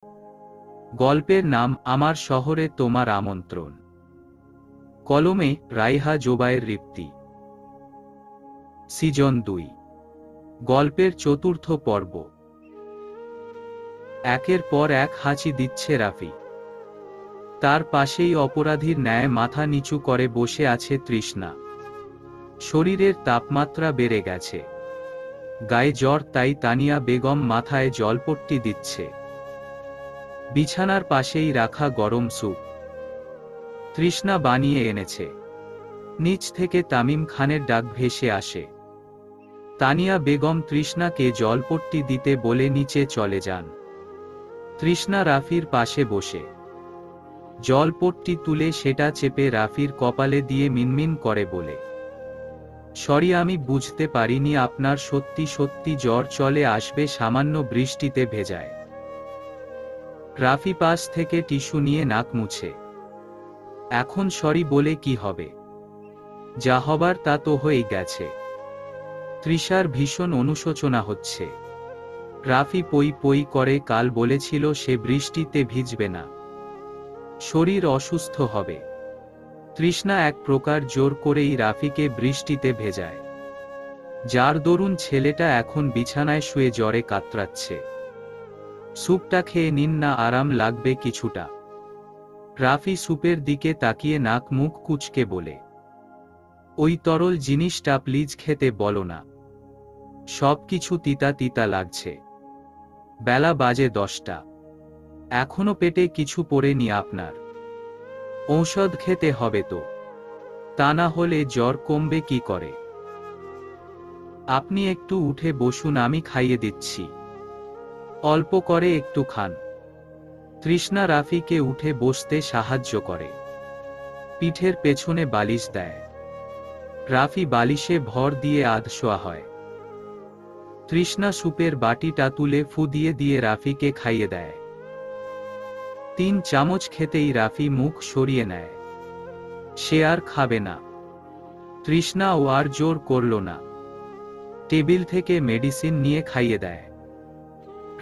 গল্পের নাম আমার শহরে তোমার আমন্ত্রণ। কলমে রাইহা জোবায়ের রিপ্তি। সিজন 2, গল্পের চতুর্থ পর্ব। একের পর এক হাঁচি দিচ্ছে রাফি। তার পাশেই অপরাধীর ন্যায় মাথা নিচু করে বসে আছে তৃষ্ণা। শরীরের তাপমাত্রা বেড়ে গেছে, গায়ে জ্বর, তাই তানিয়া বেগম মাথায় জলপট্টি দিচ্ছে। বিছানার পাশেই রাখা গরম স্যুপ তৃষ্ণা বানিয়ে এনেছে। নিচ থেকে তামিম খানের ডাক ভেসে আসে। তানিয়া বেগম তৃষ্ণাকে জলপট্টি দিতে বলে নিচে চলে যান। তৃষ্ণা রাফির পাশে বসে জলপট্টি তুলে সেটা চেপে রাফির কপালে দিয়ে মিনমিন করে বলে, সরি, আমি বুঝতে পারিনি আপনার সত্যি সত্যি জ্বর চলে আসবে সামান্য বৃষ্টিতে ভেজায়। রাফি পাশ থেকে টিস্যু নিয়ে নাক মুছে, এখন সরি বলে কি হবে, যা হবার তা তো হয়ে গেছে। তৃষার ভীষণ অনুশোচনা হচ্ছে। রাফি পই পই করে কাল বলেছিল সে বৃষ্টিতে ভিজবে না, শরীর অসুস্থ হবে। তৃষ্ণা এক প্রকার জোর করেই রাফিকে বৃষ্টিতে ভেজায়, যার দরুন ছেলেটা এখন বিছানায় শুয়ে জ্বরে কাতরাচ্ছে। স্যুপটা খেয়ে নিন না, আরাম লাগবে কিছুটা। রাফি স্যুপের দিকে তাকিয়ে নাক মুখ কুঁচকে বলে, ওই তরল জিনিসটা প্লিজ খেতে বলো না, সব কিছু তিতা তিতা লাগছে। বেলা বাজে 10টা, এখনো পেটে কিছু পড়েনি আপনার? ঔষধ খেতে হবে তো, তা না হলে জ্বর কমবে কি করে? আপনি একটু উঠে বসুন, আমি খাইয়ে দিচ্ছি, অল্প করে একটু খান। তৃষ্ণা রাফিকে উঠে বসতে সাহায্য করে, পিঠের পেছনে বালিশ দেয়। রাফি বালিশে ভর দিয়ে আধশোয়া হয়। তৃষ্ণা স্যুপের বাটিটা তুলে ফু দিয়ে দিয়ে রাফিকে খাইয়ে দেয়। 3 চামচ খেতেই রাফি মুখ সরিয়ে নেয়, সে আর খাবে না। তৃষ্ণা ও আর জোর করল না, টেবিল থেকে মেডিসিন নিয়ে খাইয়ে দেয়।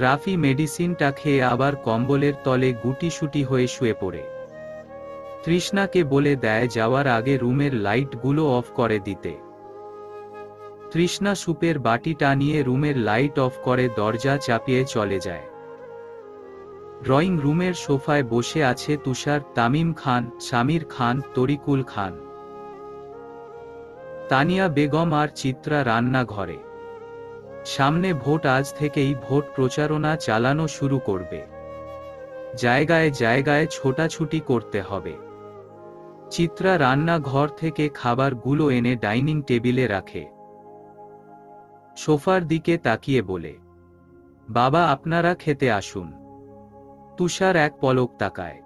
রাফি মেডিসিনটা খেয়ে আবার কম্বলের তলে গুটিসুটি হয়ে শুয়ে পড়ে। তৃষ্ণাকে বলে দেয় যাওয়ার আগে রুমের লাইটগুলো অফ করে দিতে। তৃষ্ণা স্যুপের বাটিটা নিয়ে রুমের লাইট অফ করে দরজা চাপিয়ে চলে যায়। ড্রয়িং রুমের সোফায় বসে আছে তুষার, তামিম খান, সামির খান, তরিকুল খান, তানিয়া বেগম আর চিত্রা রান্নাঘরে। সামনে ভোট, আজ থেকেই ভোট প্রচারণা চালানো শুরু করবে। জায়গায় জায়গায় ছোটাছুটি করতে হবে। চিত্রা রান্নাঘর থেকে খাবারগুলো এনে ডাইনিং টেবিলে রাখে। সোফার দিকে তাকিয়ে বলে, বাবা আপনারা খেতে আসুন। তুষার এক পলক তাকায়,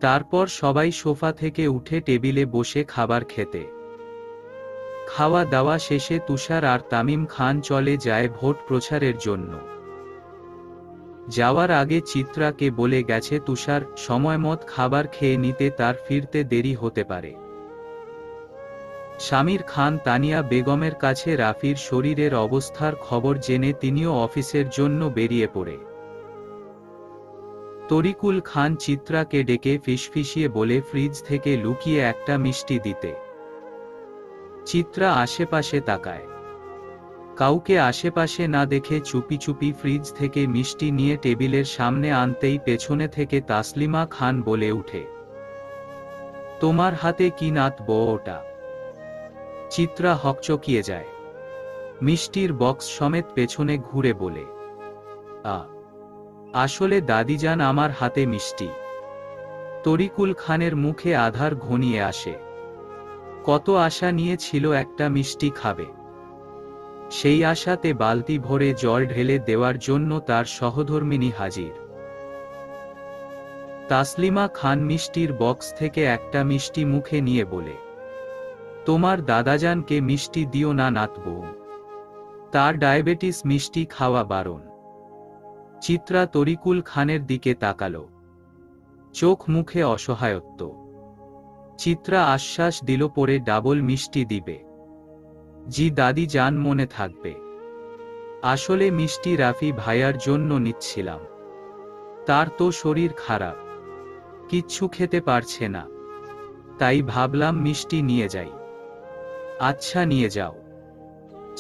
তারপর সবাই সোফা থেকে উঠে টেবিলে বসে খাবার খেতে। খাওয়া দাওয়া শেষে তুষার আর তামিম খান চলে যায় ভোট প্রচারের জন্য। যাওয়ার আগে চিত্রাকে বলে গেছে তুষার সময়মত খাবার খেয়ে নিতে, তার ফিরতে দেরি হতে পারে। সামির খান তানিয়া বেগমের কাছে রাফির শরীরের অবস্থার খবর জেনে তিনিও অফিসের জন্য বেরিয়ে পড়ে। তরিকুল খান চিত্রাকে ডেকে ফিসফিসিয়ে বলে ফ্রিজ থেকে লুকিয়ে একটা মিষ্টি দিতে। চিত্রা আশেপাশে তাকায়, কাউকে আশেপাশে না দেখে চুপি চুপি ফ্রিজ থেকে মিষ্টি নিয়ে টেবিলের সামনে আনতেই পেছনে থেকে তাসলিমা খান বলে উঠে, তোমার হাতে কি নাতবো ওটা? চিত্রা হকচকিয়ে যায়, মিষ্টির বক্স সমেত পেছনে ঘুরে বলে, আসলে দাদিজান আমার হাতে মিষ্টি। তরিকুল খানের মুখে আধার ঘনিয়ে আসে, কত আশা নিয়ে ছিল একটা মিষ্টি খাবে। সেই আশাতে বালতি ভরে জল ঢেলে দেওয়ার জন্য তার সহধর্মিণী হাজির। তাসলিমা খান মিষ্টির বক্স থেকে একটা মিষ্টি মুখে নিয়ে বলে, তোমার দাদাজানকে মিষ্টি দিও না নাতবউ, তার ডায়াবেটিস, মিষ্টি খাওয়া বারণ। চিত্রা তরিকুল খানের দিকে তাকালো, চোখ মুখে অসহায়ত্ব। চিত্রা আশ্বাস দিল পরে ডাবল মিষ্টি দিবে। জি দাদি জান, মনে থাকবে। আসলে মিষ্টি রাফি ভাইয়ার জন্য নিচ্ছিলাম। তার তো শরীর খারাপ, কিচ্ছু খেতে পারছে না, তাই ভাবলাম মিষ্টি নিয়ে যাই। আচ্ছা নিয়ে যাও।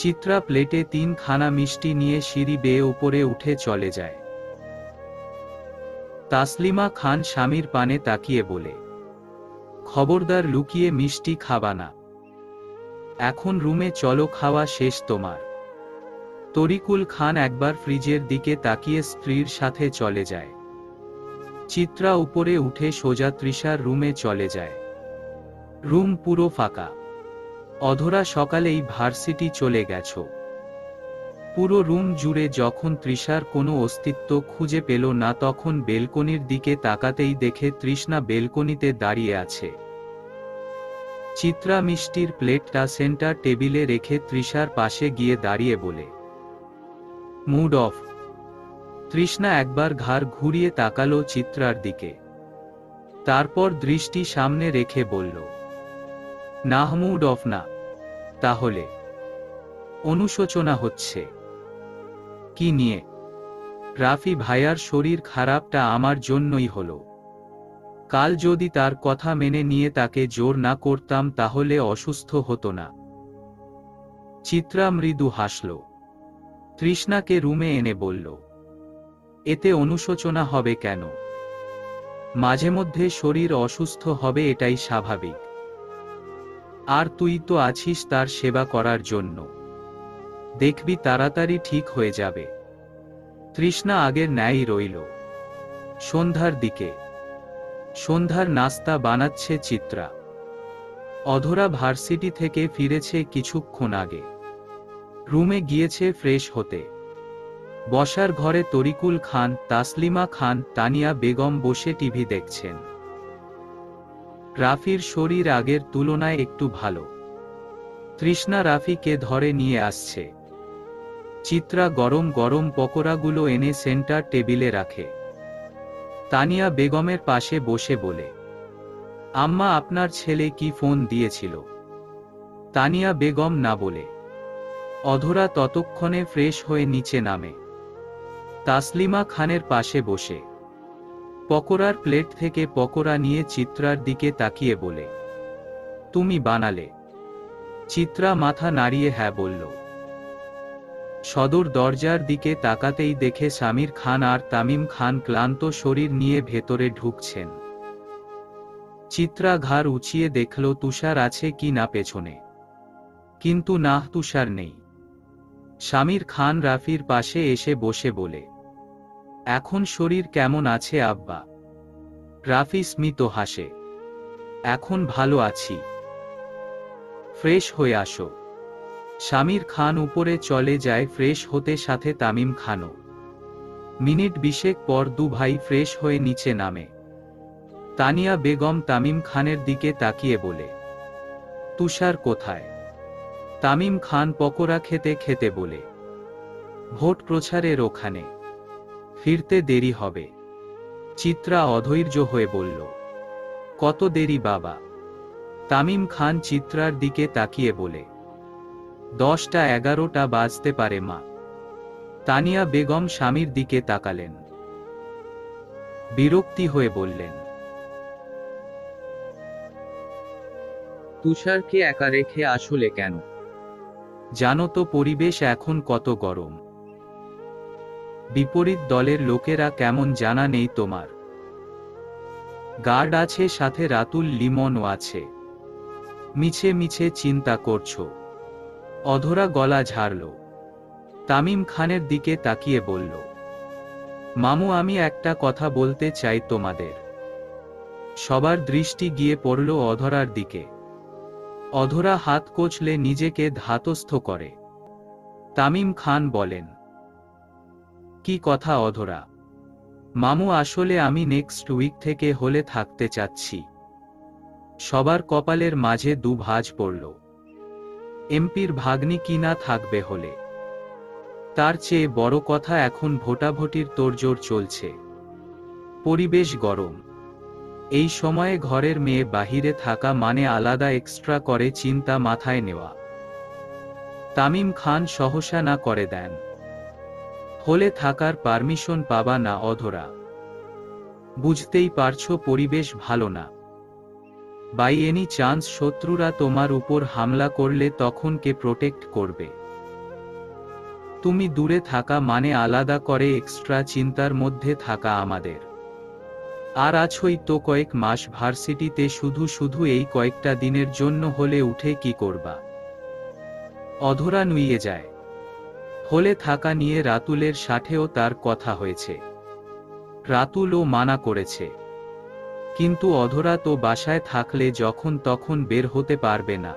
চিত্রা প্লেটে 3খানা মিষ্টি নিয়ে সিঁড়ি বেয়ে উপরে উঠে চলে যায়। তাসলিমা খান স্বামীর পানে তাকিয়ে বলে, খবরদার লুকিয়ে মিষ্টি খাবা না, এখন রুমে চলো, খাওয়া শেষ তোমার। তরিকুল খান একবার ফ্রিজের দিকে তাকিয়ে স্ত্রীর সাথে চলে যায়। চিত্রা উপরে উঠে সোজা তৃষার রুমে চলে যায়। রুম পুরো ফাঁকা। অধরা সকালেই ভার্সিটি চলে গেছো। পুরো রুম জুড়ে যখন তৃষার কোনো অস্তিত্ব খুঁজে পেল না, তখন বেলকনির দিকে তাকাতেই দেখে তৃষ্ণা বেলকনিতে দাঁড়িয়ে আছে। চিত্রা মিষ্টির প্লেটটা সেন্টার টেবিলে রেখে তৃষার পাশে গিয়ে দাঁড়িয়ে বলে, মুড অফ। তৃষ্ণা একবার ঘাড় ঘুরিয়ে তাকালো চিত্রার দিকে, তারপর দৃষ্টি সামনে রেখে বলল, না মুড অফ না। তাহলে? অনুশোচনা হচ্ছে। কি নিয়ে? রাফি ভাইয়ার শরীর খারাপটা আমার জন্যই হলো। কাল যদি তার কথা মেনে নিয়ে তাকে জোর না করতাম তাহলে অসুস্থ হতো না। চিত্রা মৃদু হাসল। তৃষ্ণাকে রুমে এনে বলল, এতে অনুশোচনা হবে কেন? মাঝে মধ্যে শরীর অসুস্থ হবে, এটাই স্বাভাবিক। আর তুই তো আছিস তার সেবা করার জন্য, দেখবি তাড়াতাড়ি ঠিক হয়ে যাবে। তৃষ্ণা আগের ন্যায়ই রইল। সন্ধ্যার দিকে সন্ধ্যার নাস্তা বানাচ্ছে চিত্রা। অধরা ভার্সিটি থেকে ফিরেছে কিছুক্ষণ আগে। রুমে গিয়েছে ফ্রেশ হতে। বসার ঘরে তরিকুল খান, তাসলিমা খান, তানিয়া বেগম বসে টিভি দেখছেন। রাফির শরীর আগের তুলনায় একটু ভালো। তৃষ্ণা রাফিকে ধরে নিয়ে আসছে। চিত্রা গরম গরম পকোড়াগুলো এনে সেন্টার টেবিলে রাখে। তানিয়া বেগমের পাশে বসে বলে, আম্মা আপনার ছেলে কি ফোন দিয়েছিল? তানিয়া বেগম না বলে। অধরা ততক্ষণে ফ্রেশ হয়ে নিচে নামে। তাসলিমা খানের পাশে বসে পকোড়ার প্লেট থেকে পকোড়া নিয়ে চিত্রার দিকে তাকিয়ে বলে, তুমি বানালে? চিত্রা মাথা নাড়িয়ে হ্যাঁ বলল। সদর দরজার দিকে তাকাতেই দেখে সামির খান আর তামিম খান ক্লান্ত শরীর নিয়ে ভেতরে ঢুকছেন। চিত্রা ঘাড় উঁচিয়ে দেখল তুষার আছে কি না পেছনে, কিন্তু না, তুষার নেই। সামির খান রাফির পাশে এসে বসে বলে, এখন শরীর কেমন আছে আব্বা? রাফি স্মিত হাসে, এখন ভালো আছি, ফ্রেশ হয়ে আসো। সামির খান উপরে চলে যায় ফ্রেশ হতে, সাথে তামিম খানও। মিনিট 20 পর দু ভাই ফ্রেশ হয়ে নিচে নামে। তানিয়া বেগম তামিম খানের দিকে তাকিয়ে বলে, তুষার কোথায়? তামিম খান পকোড়া খেতে খেতে বলে, ভোট প্রচারের ওখানে, ফিরতে দেরি হবে। চিত্রা অধৈর্য হয়ে বলল, কত দেরি বাবা? তামিম খান চিত্রার দিকে তাকিয়ে বলে, 10টা 11টা বাজতে পারে মা। তানিয়া বেগম স্বামীর দিকে তাকালেন, বিরক্তি হয়ে বললেন, তুষারকে একা রেখে আসলে কেন? জানো তো পরিবেশ এখন কত গরম। বিপরীত দলের লোকেরা কেমন জানা নেই তোমার? গার্ড আছে, সাথে রাতুল লিমনও আছে। মিছে মিছে চিন্তা করছো। অধরা গলা ঝাড়ল। তামিম খানের দিকে তাকিয়ে বলল, মামু আমি একটা কথা বলতে চাই তোমাদের। সবার দৃষ্টি গিয়ে পড়ল অধরার দিকে। অধরা হাত কচলে নিজেকে ধাতস্থ করে। তামিম খান বলেন, কি কথা অধরা? মামু আসলে আমি নেক্সট উইক থেকে হলে থাকতে চাচ্ছি। সবার কপালের মাঝে দু ভাঁজ পড়ল। এমপির ভাগ্নি কিনা থাকবে হলে। তার চেয়ে বড় কথা এখন ভোটাভুটির তোড়জোড় চলছে। পরিবেশ গরম। এই সময়ে ঘরের মেয়ে বাহিরে থাকা মানে আলাদা এক্সট্রা করে চিন্তা মাথায় নেওয়া। তামিম খান সহসা না করে দেন, হলে থাকার পারমিশন পাবা না অধরা। বুঝতেই পারছো পরিবেশ ভালো না। বাই এনি চান্স শত্রুরা তোমার উপর হামলা করলে তখন কে প্রোটেক্ট করবে? তুমি দূরে থাকা মানে আলাদা করে এক্সট্রা চিন্তার মধ্যে থাকা আমাদের। আর আছোই তো কয়েক মাস ভার্সিটিতে, শুধু শুধু এই কয়েকটা দিনের জন্য হলে উঠে কি করবা? অধরা নুইয়ে যায়। হলে থাকা নিয়ে রাতুলের সাথেও তার কথা হয়েছে। রাতুলও মানা করেছে, কিন্তু অধরা তো বাসায় থাকলে যখন তখন বের হতে পারবে না।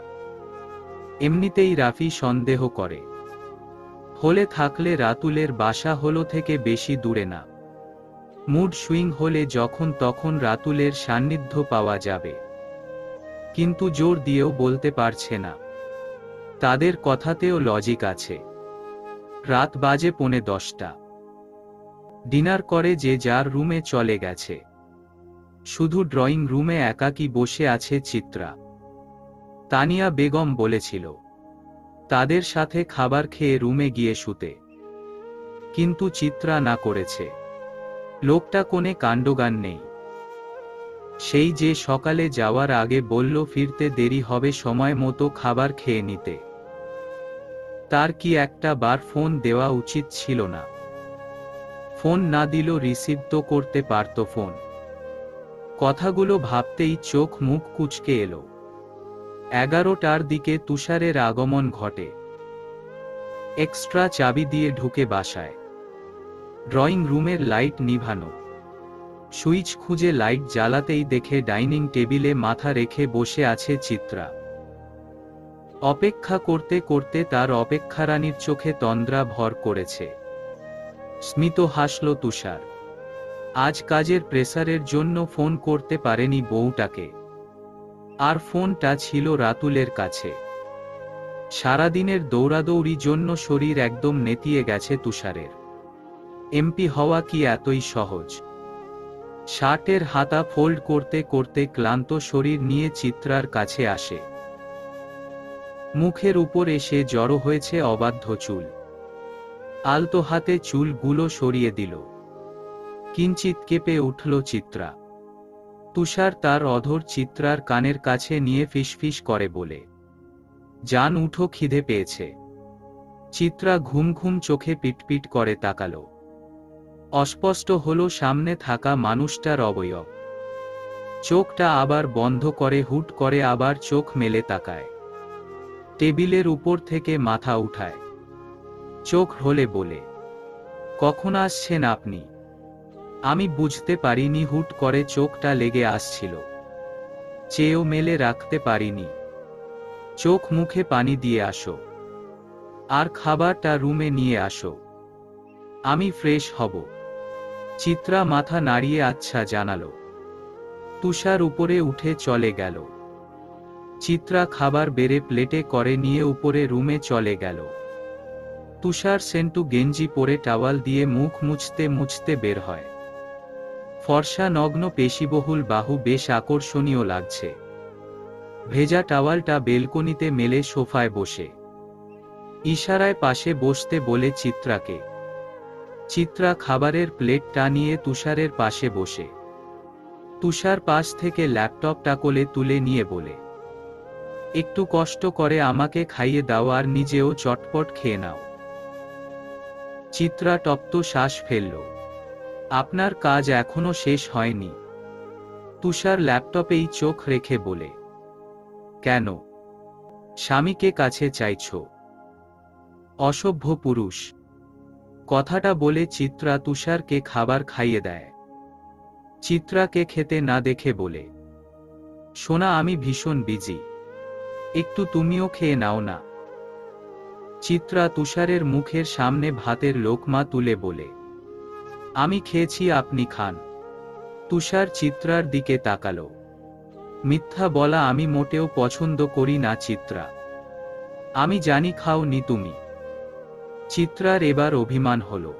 এমনিতেই রাফি সন্দেহ করে, হলে থাকলে রাতুলের বাসা হলো থেকে বেশি দূরে না। মুড সুইং হলে যখন তখন রাতুলের সান্নিধ্য পাওয়া যাবে। কিন্তু জোর দিয়েও বলতে পারছে না। তাদের কথাতেও লজিক আছে। রাত বাজে 10:45। ডিনার করে যে যার রুমে চলে গেছে। শুধু ড্রয়িং রুমে একাকী বসে আছে চিত্রা। তানিয়া বেগম বলেছিল তাদের সাথে খাবার খেয়ে রুমে গিয়ে শুতে, কিন্তু চিত্রা না করেছে। লোকটা কোনে কাণ্ডজ্ঞান নেই। সেই যে সকালে যাওয়ার আগে বলল ফিরতে দেরি হবে, সময় মতো খাবার খেয়ে নিতে। তার কি একটা বার ফোন দেওয়া উচিত ছিল না? ফোন না দিল, রিসিভ তো করতে পারত ফোন। কথাগুলো ভাবতেই চোখ মুখ কুঁচকে এলো। 11টার দিকে তুষারের আগমন ঘটে। এক্সট্রা চাবি দিয়ে ঢুকে বাসায়। ড্রয়িং রুমের লাইট নিভানো। সুইচ খুঁজে লাইট জ্বালাতেই দেখে ডাইনিং টেবিলে মাথা রেখে বসে আছে চিত্রা। অপেক্ষা করতে করতে তার অপেক্ষারানীর চোখে তন্দ্রা ভর করেছে। স্মিত হাসল তুষার। আজ কাজের প্রেসারের জন্য ফোন করতে পারেনি বউটাকে। আর ফোনটা ছিল রাতুলের কাছে। সারাদিনের দৌড়াদৌড়ি জন্য শরীর একদম নেতিয়ে গেছে তুষারের। এমপি হওয়া কি এতই সহজ? শার্টের হাতা ফোল্ড করতে করতে ক্লান্ত শরীর নিয়ে চিত্রার কাছে আসে। মুখের উপর এসে জড়ো হয়েছে অবাধ্য চুল। আলতো হাতে চুলগুলো সরিয়ে দিল। কিঞ্চিত কেঁপে উঠল চিত্রা। তুষার তার অধর চিত্রার কানের কাছে নিয়ে ফিসফিস করে বলে, জান উঠো, খিদে পেয়েছে। চিত্রা ঘুম ঘুম চোখে পিটপিট করে তাকালো। অস্পষ্ট হলো সামনে থাকা মানুষটার অবয়ব। চোখটা আবার বন্ধ করে হুট করে আবার চোখ মেলে তাকায়। টেবিলের উপর থেকে মাথা উঠায়। চোখ হলে বলে, কখন আসছেন আপনি? আমি বুঝতে পারিনি, হুট করে চোখটা লেগে আসছিল। চেয়েও মেলে রাখতে পারিনি। চোখ মুখে পানি দিয়ে আসো, আর খাবারটা রুমে নিয়ে আসো, আমি ফ্রেশ হব। চিত্রা মাথা নাড়িয়ে আচ্ছা জানালো। তুষার উপরে উঠে চলে গেল। চিত্রা খাবার বেড়ে প্লেটে করে নিয়ে উপরে রুমে চলে গেল। তুষার সেন্টু গেঞ্জি পরে টাওয়াল দিয়ে মুখ মুছতে মুছতে বের হয়। ফর্সা নগ্ন পেশিবহুল বাহু বেশ আকর্ষণীয় লাগছে। ভেজা টাওয়ালটা বেলকনিতে মেলে সোফায় বসে। ইশারায় পাশে বসতে বলে চিত্রাকে। চিত্রা খাবারের প্লেটটা নিয়ে তুষারের পাশে বসে। তুষার পাশ থেকে ল্যাপটপটা কোলে তুলে নিয়ে বলে, একটু কষ্ট করে আমাকে খাইয়ে দাও আর নিজেও চটপট খেয়ে নাও। চিত্রা তপ্ত শ্বাস ফেলল। আপনার কাজ এখনো শেষ হয়নি? তুষার ল্যাপটপেই চোখ রেখে বলে, কেন? স্বামীকে কাছে চাইছ? অসভ্য পুরুষ। কথাটা বলে চিত্রা তুষারকে খাবার খাইয়ে দেয়। চিত্রাকে খেতে না দেখে বলে, সোনা আমি ভীষণ বিজি, একটু তুমিও খেয়ে নাও না। চিত্রা তুষারের মুখের সামনে ভাতের লোকমা তুলে বলে, আমি খেয়েছি, আপনি খান। তুষার চিত্রার দিকে তাকালো। মিথ্যা বলা আমি মোটেও পছন্দ করি না চিত্রা। আমি জানি খাওনি তুমি। চিত্রার এবার অভিমান হলো।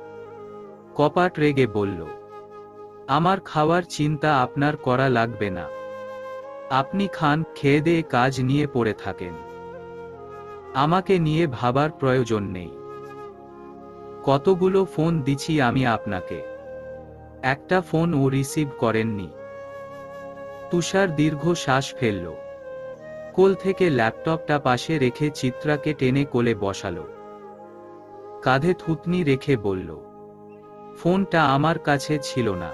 কপাট রেগে বলল, আমার খাওয়ার চিন্তা আপনার করা লাগবে না। আপনি খান, খেয়ে দিয়ে কাজ নিয়ে পড়ে থাকেন। আমাকে নিয়ে ভাবার প্রয়োজন নেই। কতগুলো ফোন দিছি আমি আপনাকে। একটা ফোন ও রিসিভ করেননি। তুষার দীর্ঘ শ্বাস ফেলল। কোল থেকে ল্যাপটপটা পাশে রেখে চিত্রাকে টেনে কোলে বসালো। কাঁধে থুতনি রেখে বলল, ফোনটা আমার কাছে ছিল না।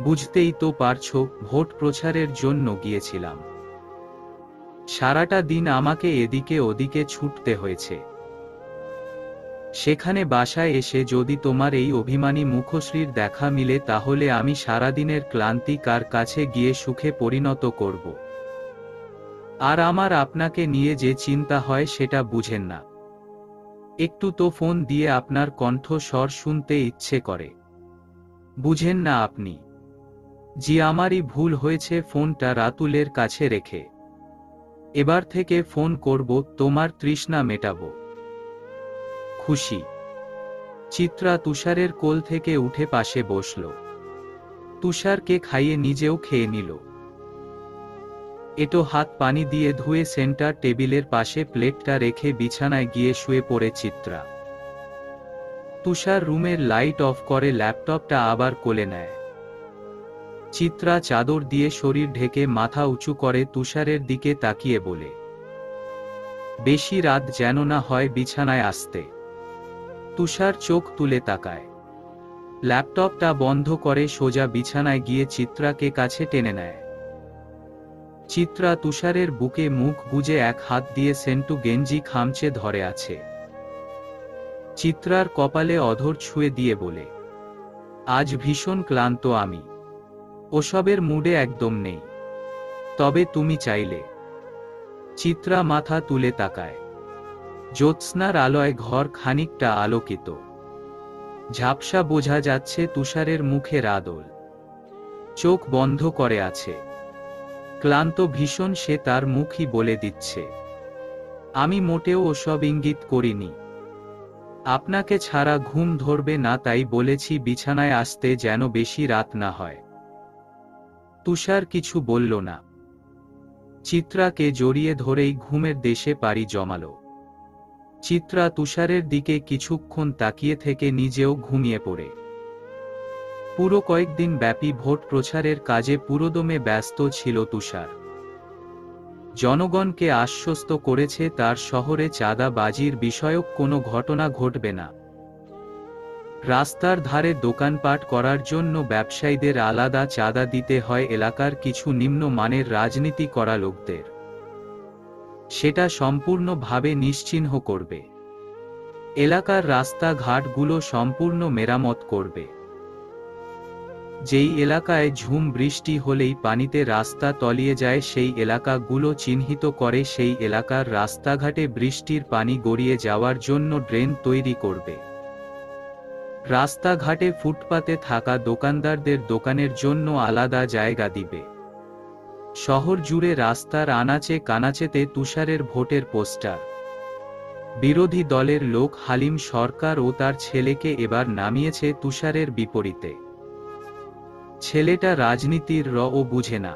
বুঝতেই তো পারছো, ভোট প্রচারের জন্য গিয়েছিলাম। সারাটা দিন আমাকে এদিকে ওদিকে ছুটতে হয়েছে। সেখানে বাসায় এসে যদি তোমার এই অভিমানী মুখশ্রীর দেখা মিলে তাহলে আমি সারাদিনের ক্লান্তি কার কাছে গিয়ে সুখে পরিণত করব। আর আমার আপনাকে নিয়ে যে চিন্তা হয় সেটা বুঝেন না। একটু তো ফোন দিয়ে আপনার কণ্ঠস্বর শুনতে ইচ্ছে করে। বুঝেন না আপনি? জি, আমারই ভুল হয়েছে ফোনটা রাতুলের কাছে রেখে। এবার থেকে ফোন করব, তোমার তৃষ্ণা মেটাবো। খুশি? চিত্রা তুষারের কোল থেকে উঠে পাশে বসল। তুষারকে খাইয়ে নিজেও খেয়ে নিল। এটো হাত পানি দিয়ে ধুয়ে সেন্টার টেবিলের পাশে প্লেটটা রেখে বিছানায় গিয়ে শুয়ে পড়ে চিত্রা। তুষার রুমের লাইট অফ করে ল্যাপটপটা আবার কোলে নেয়। চিত্রা চাদর দিয়ে শরীর ঢেকে মাথা উঁচু করে তুষারের দিকে তাকিয়ে বলে, বেশি রাত যেন না হয় বিছানায় আসতে। তুষার চোখ তুলে তাকায়। ল্যাপটপটা বন্ধ করে সোজা বিছানায় গিয়ে চিত্রাকে কাছে টেনে নেয়। চিত্রা তুষারের বুকে মুখ গুজে এক হাত দিয়ে সেন্টু গেঞ্জি খামচে ধরে আছে। চিত্রার কপালে অধর ছুঁয়ে দিয়ে বলে, আজ ভীষণ ক্লান্ত আমি। ওসবের মুডে একদম নেই। তবে তুমি চাইলে। চিত্রা মাথা তুলে তাকায়। জ্যোৎস্নার আলোয় ঘর খানিকটা আলোকিত। ঝাপসা বোঝা যাচ্ছে তুষারের মুখের আদল। চোখ বন্ধ করে আছে। ক্লান্ত ভীষণ সে, তার মুখই বলে দিচ্ছে। আমি মোটেও ওসব ইঙ্গিত করিনি। আপনাকে ছাড়া ঘুম ধরবে না তাই বলেছি বিছানায় আসতে যেন বেশি রাত না হয়। তুষার কিছু বলল না। চিত্রাকে জড়িয়ে ধরেই ঘুমের দেশে পাড়ি জমালো। চিত্রা তুষারের দিকে কিছুক্ষণ তাকিয়ে থেকে নিজেও ঘুমিয়ে পড়ে। পুরো কয়েকদিন ব্যাপী ভোট প্রচারের কাজে পুরোদমে ব্যস্ত ছিল তুষার। জনগণকে আশ্বস্ত করেছে তার শহরে চাঁদাবাজির বিষয়ক কোনো ঘটনা ঘটবে না। রাস্তার ধারে দোকানপাট করার জন্য ব্যবসায়ীদের আলাদা চাঁদা দিতে হয় এলাকার কিছু নিম্নমানের রাজনীতি করা লোকদের। সেটা সম্পূর্ণভাবে নিশ্চিহ্ন করবে। এলাকার রাস্তাঘাটগুলো সম্পূর্ণ মেরামত করবে। যেই এলাকায় ঝুম বৃষ্টি হলেই পানিতে রাস্তা তলিয়ে যায় সেই এলাকাগুলো চিহ্নিত করে সেই এলাকার রাস্তাঘাটে বৃষ্টির পানি গড়িয়ে যাওয়ার জন্য ড্রেন তৈরি করবে। রাস্তাঘাটে ফুটপাতে থাকা দোকানদারদের দোকানের জন্য আলাদা জায়গা দিবে। শহর জুড়ে রাস্তার আনাচে কানাচেতে তুষারের ভোটের পোস্টার। বিরোধী দলের লোক হালিম সরকার ও তার ছেলেকে এবার নামিয়েছে তুষারের বিপরীতে। ছেলেটা রাজনীতির ও বুঝে না।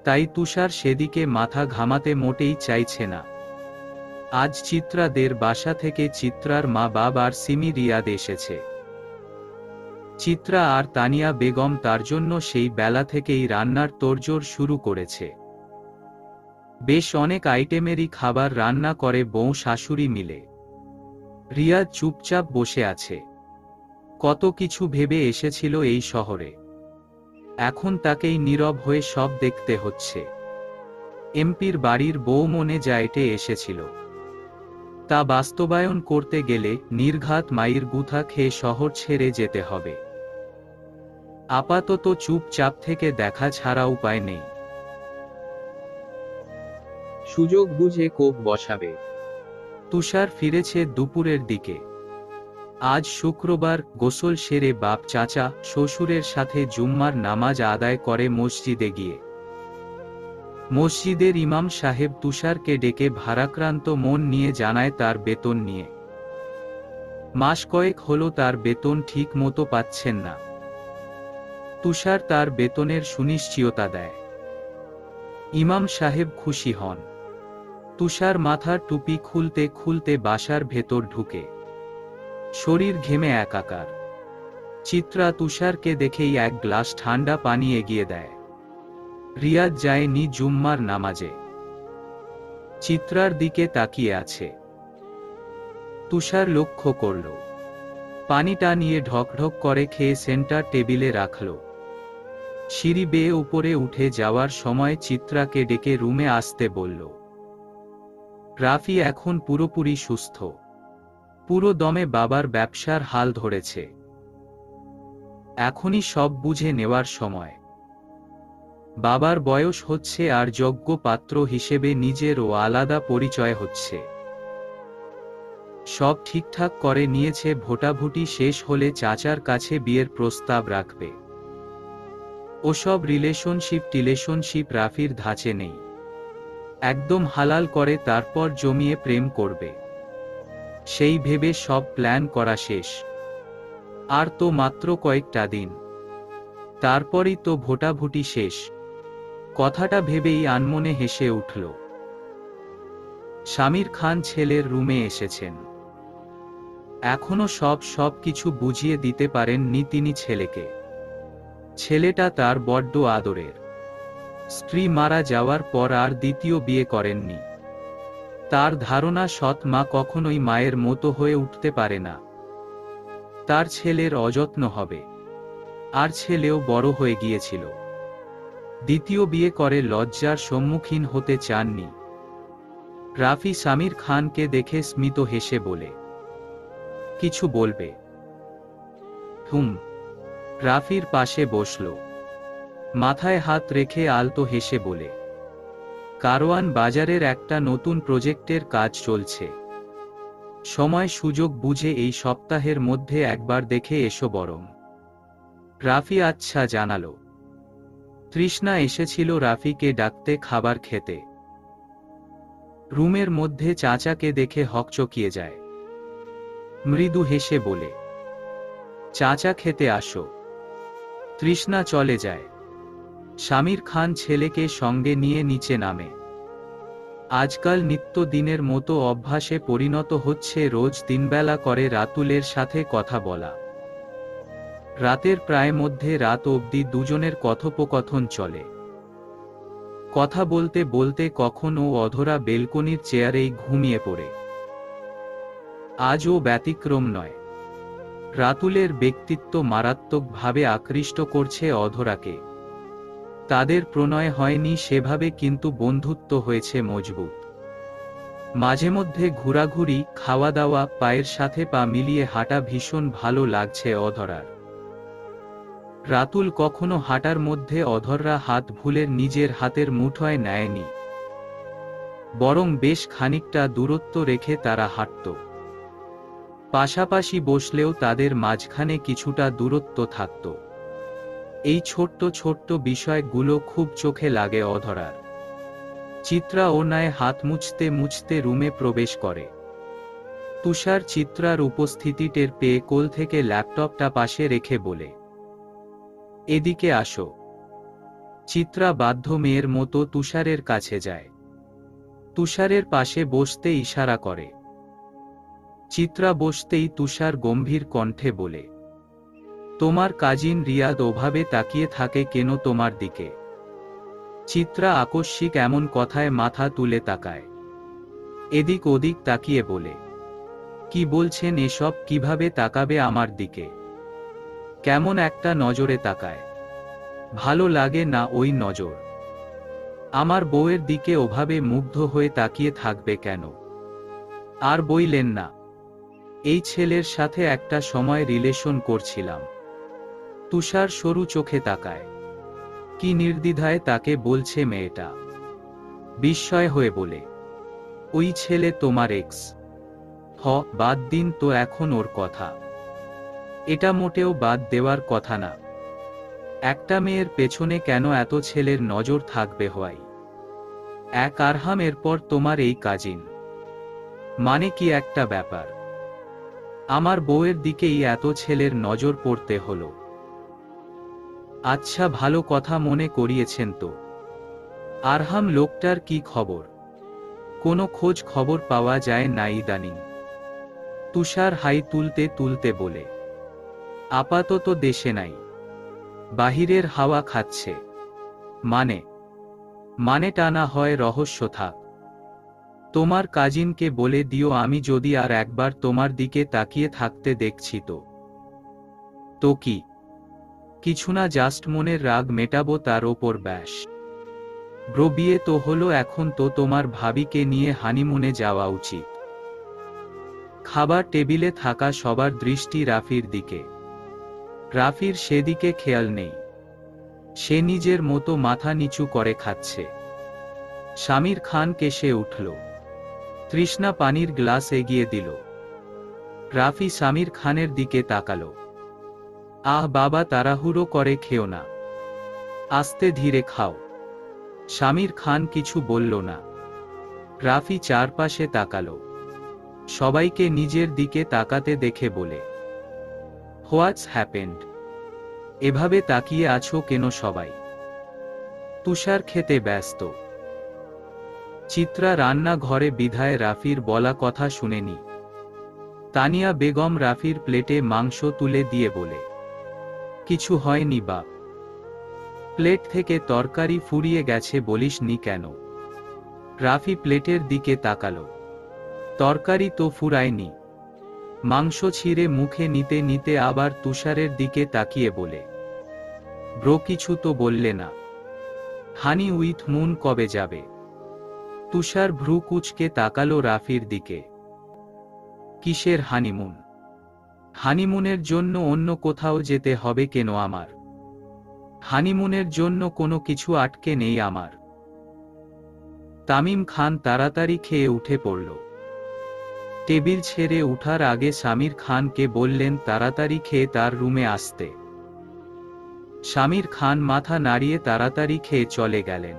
তাই তুষার সেদিকে মাথা ঘামাতে মোটেই চাইছে না। আজ চিত্রাদের বাসা থেকে চিত্রার মা বাবার সিমি রিয়াদ এসেছে। চিত্রা আর তানিয়া বেগম তার জন্য সেই বেলা থেকেই রান্নার তোড়জোড় শুরু করেছে। বেশ অনেক আইটেমেরই খাবার রান্না করে বউ শাশুড়ি মিলে। রিয়াদ চুপচাপ বসে আছে। কত কিছু ভেবে এসেছিল এই শহরে। এখন তাকেই নীরব হয়ে সব দেখতে হচ্ছে। এমপির বাড়ির বউ মনে যাইটে এসেছিল। তা বাস্তবায়ন করতে গেলে নির্ঘাত মায়ের গুথা খেয়ে শহর ছেড়ে যেতে হবে। আপাতত চুপচাপ থেকে দেখা ছাড়া উপায় নেই। সুযোগ বুঝে কোপ বসাবে। তুষার ফিরেছে দুপুরের দিকে। আজ শুক্রবার, গোসল সেরে বাপ চাচা শ্বশুরের সাথে জুম্মার নামাজ আদায় করে মসজিদে গিয়ে। মসজিদের ইমাম সাহেব তুষারকে ডেকে ভারাক্রান্ত মন নিয়ে জানায় তার বেতন নিয়ে। মাস কয়েক হলো তার বেতন ঠিক মতো পাচ্ছেন না। তুষার তার বেতনের সুনিশ্চয়তা দেয়। ইমাম সাহেব খুশি হন। তুষার মাথার টুপি খুলতে খুলতে বাসার ভেতর ঢুকে। শরীর ঘেমে একাকার। চিত্রা তুষারকে দেখেই এক গ্লাস ঠান্ডা পানি এগিয়ে দেয়। রিয়াদ যায়নি জুম্মার নামাজে। চিত্রার দিকে তাকিয়ে আছে। তুষার লক্ষ্য করল, পানিটা নিয়ে ঢকঢক করে খেয়ে সেন্টার টেবিলে রাখল। সিঁড়ি বেয়ে উপরে উঠে যাওয়ার সময় চিত্রাকে ডেকে রুমে আসতে বলল। রাফি এখন পুরোপুরি সুস্থ। পুরো দমে বাবার ব্যবসার হাল ধরেছে। এখনই সব বুঝে নেওয়ার সময়। বাবার বয়স হচ্ছে আর যোগ্য পাত্র হিসেবে নিজেরও আলাদা পরিচয় হচ্ছে। সব ঠিকঠাক করে নিয়েছে, ভোটাভুটি শেষ হলে চাচার কাছে বিয়ের প্রস্তাব রাখবে। ওসব রিলেশনশিপ রাফির ধাঁচে নেই। একদম হালাল করে তারপর জমিয়ে প্রেম করবে। সেই ভেবে সব প্ল্যান করা শেষ। আর তো মাত্র কয়েকটা দিন, তারপরই তো ভোটাভুটি শেষ। কথাটা ভেবেই আনমনে হেসে উঠল। শামির খান ছেলের রুমে এসেছেন। এখনো সব কিছু বুঝিয়ে দিতে পারেননি তিনি ছেলেকে। ছেলেটা তার বড্ড আদরের। স্ত্রী মারা যাওয়ার পর আর দ্বিতীয় বিয়ে করেননি। তার ধারণা সৎ মা কখনোই মায়ের মতো হয়ে উঠতে পারে না। তার ছেলের অযত্ন হবে। আর ছেলেও বড় হয়ে গিয়েছিল। দ্বিতীয় বিয়ে করে লজ্জার সম্মুখীন হতে চাননি। রাফি শামির খানকে দেখে স্মিত হেসে বলে, কিছু বলবে? রাফির পাশে বসল। মাথায় হাত রেখে আলতো হেসে বলে, কারওয়ান বাজারের একটা নতুন প্রজেক্টের কাজ চলছে। সময় সুযোগ বুঝে এই সপ্তাহের মধ্যে একবার দেখে এসো বরং। রাফি আচ্ছা জানালো। তৃষ্ণা এসেছিল রাফিকে ডাকতে খাবার খেতে। রুমের মধ্যে চাচাকে দেখে হকচকিয়ে যায়। মৃদু হেসে বলে, চাচা খেতে আসো। তৃষ্ণা চলে যায়। শামির খান ছেলেকে সঙ্গে নিয়ে নিচে নামে। আজকাল নিত্যদিনের মতো অভ্যাসে পরিণত হচ্ছে রোজ তিনবেলা করে রাতুলের সাথে কথা বলা। রাতের প্রায় মধ্যে রাত অবধি দুজনের কথোপকথন চলে। কথা বলতে বলতে কখনো অধরা বেলকনির চেয়ারেই ঘুমিয়ে পড়ে। আজও ব্যতিক্রম নয়। রাতুলের ব্যক্তিত্ব মারাত্মকভাবে আকৃষ্ট করছে অধরাকে। তাদের প্রণয় হয়নি সেভাবে, কিন্তু বন্ধুত্ব হয়েছে মজবুত। মাঝে মধ্যে ঘোরাঘুরি, খাওয়া দাওয়া, পায়ের সাথে পা মিলিয়ে হাঁটা ভীষণ ভালো লাগছে অধরার। রাতুল কখনো হাঁটার মধ্যে অধররা হাত ভুলে নিজের হাতের মুঠোয় নেয়নি। বরং বেশ খানিকটা দূরত্ব রেখে তারা হাঁটত। পাশাপাশি বসলেও তাদের মাঝখানে কিছুটা দূরত্ব থাকত। এই ছোট্ট ছোট্ট বিষয়গুলো খুব চোখে লাগে অধরার। চিত্রা ওনায় হাত মুছতে মুছতে রুমে প্রবেশ করে। তুষার চিত্রার উপস্থিতি টের পেয়ে কোল থেকে ল্যাপটপটা পাশে রেখে বলে, এদিকে আসো। চিত্রা বাধ্য মেয়ের মতো তুষারের কাছে যায়। তুষারের পাশে বসতে ইশারা করে। চিত্রা বসতেই তুষার গম্ভীর কণ্ঠে বলে, তোমার কাজিন রিয়াদ ওভাবে তাকিয়ে থাকে কেন তোমার দিকে? চিত্রা আকস্মিক এমন কথায় মাথা তুলে তাকায়। এদিক ওদিক তাকিয়ে বলে, কি বলছেন এসব? কিভাবে তাকাবে আমার দিকে? কেমন একটা নজরে তাকায়। ভালো লাগে না ওই নজর। আমার বউয়ের দিকে ওভাবে মুগ্ধ হয়ে তাকিয়ে থাকবে কেন? আর বইলেন না, এই ছেলের সাথে একটা সময় রিলেশন করছিলাম। তুষার সরু চোখে তাকায়। কি নির্দ্বিধায় তাকে বলছে মেয়েটা। বিস্ময় হয়ে বলে, ওই ছেলে তোমার এক্স? বাদ দিন তো এখন ওর কথা। এটা মোটেও বাদ দেওয়ার কথা না। একটা মেয়ের পেছনে কেন এত ছেলের নজর থাকবে হয়? এক আরহাম, এরপর তোমার এই কাজিন, মানে কি একটা ব্যাপার? আমার বউয়ের দিকেই এত ছেলের নজর পড়তে হলো। আচ্ছা, ভালো কথা মনে করিয়েছেন তো। আরহাম লোকটার কি খবর? কোনো খোঁজ খবর পাওয়া যায় না ইদানিং? তুষার হাই তুলতে তুলতে বলে, আপাতত দেশে নাই, বাহিরের হাওয়া খাচ্ছে। মানে মানে টানা হয় রহস্য থাক। তোমার কাজিনকে বলে দিও আমি যদি আর একবার তোমার দিকে তাকিয়ে থাকতে দেখছি তো। তো কি? কিছু না, জাস্ট মনের রাগ মেটাবো তার ওপর, ব্যাস। ব্রো, বিয়ে তো হলো, এখন তো তোমার ভাবিকে নিয়ে হানিমুনে যাওয়া উচিত। খাবার টেবিলে থাকা সবার দৃষ্টি রাফির দিকে। রাফির সেদিকে খেয়াল নেই, সে নিজের মতো মাথা নিচু করে খাচ্ছে। শামির খান কেসে উঠল। তৃষ্ণা পানির গ্লাস এগিয়ে দিল। রাফি শামির খানের দিকে তাকালো। আহ বাবা, তাড়াহুড়ো করে খেও না, আস্তে ধীরে খাও। শামির খান কিছু বলল না। রাফি চারপাশে তাকালো, সবাইকে নিজের দিকে তাকাতে দেখে বলে, হোয়াটস হ্যাপেন্ড? এভাবে তাকিয়ে আছো কেন সবাই? তুষার খেতে ব্যস্ত। চিত্রা রান্না ঘরে বিধায় রাফির বলা কথা শুনেনি। তানিয়া বেগম রাফির প্লেটে মাংস তুলে দিয়ে বলে, কিছু হয়নি বাপ, প্লেট থেকে তরকারি ফুরিয়ে গেছে বলিসনি কেন? রাফি প্লেটের দিকে তাকালো। তরকারি তো ফুরায়নি। মাংস ছিঁড়ে মুখে নিতে নিতে আবার তুষারের দিকে তাকিয়ে বলে, ব্রো কিছু তো বললে না, হানি উইথ মুন কবে যাবে? তুষার ভ্রু কুঁচকে তাকালো রাফির দিকে। কিসের হানিমুন? হানিমুনের জন্য অন্য কোথাও যেতে হবে কেন আমার? হানিমুনের জন্য কোনো কিছু আটকে নেই আমার। তামিম খান তাড়াতাড়ি খেয়ে উঠে পড়ল। টেবিল ছেড়ে উঠার আগে শামির খানকে বললেন তাড়াতাড়ি খেয়ে তার রুমে আসতে। শামির খান মাথা নাড়িয়ে তাড়াতাড়ি খেয়ে চলে গেলেন।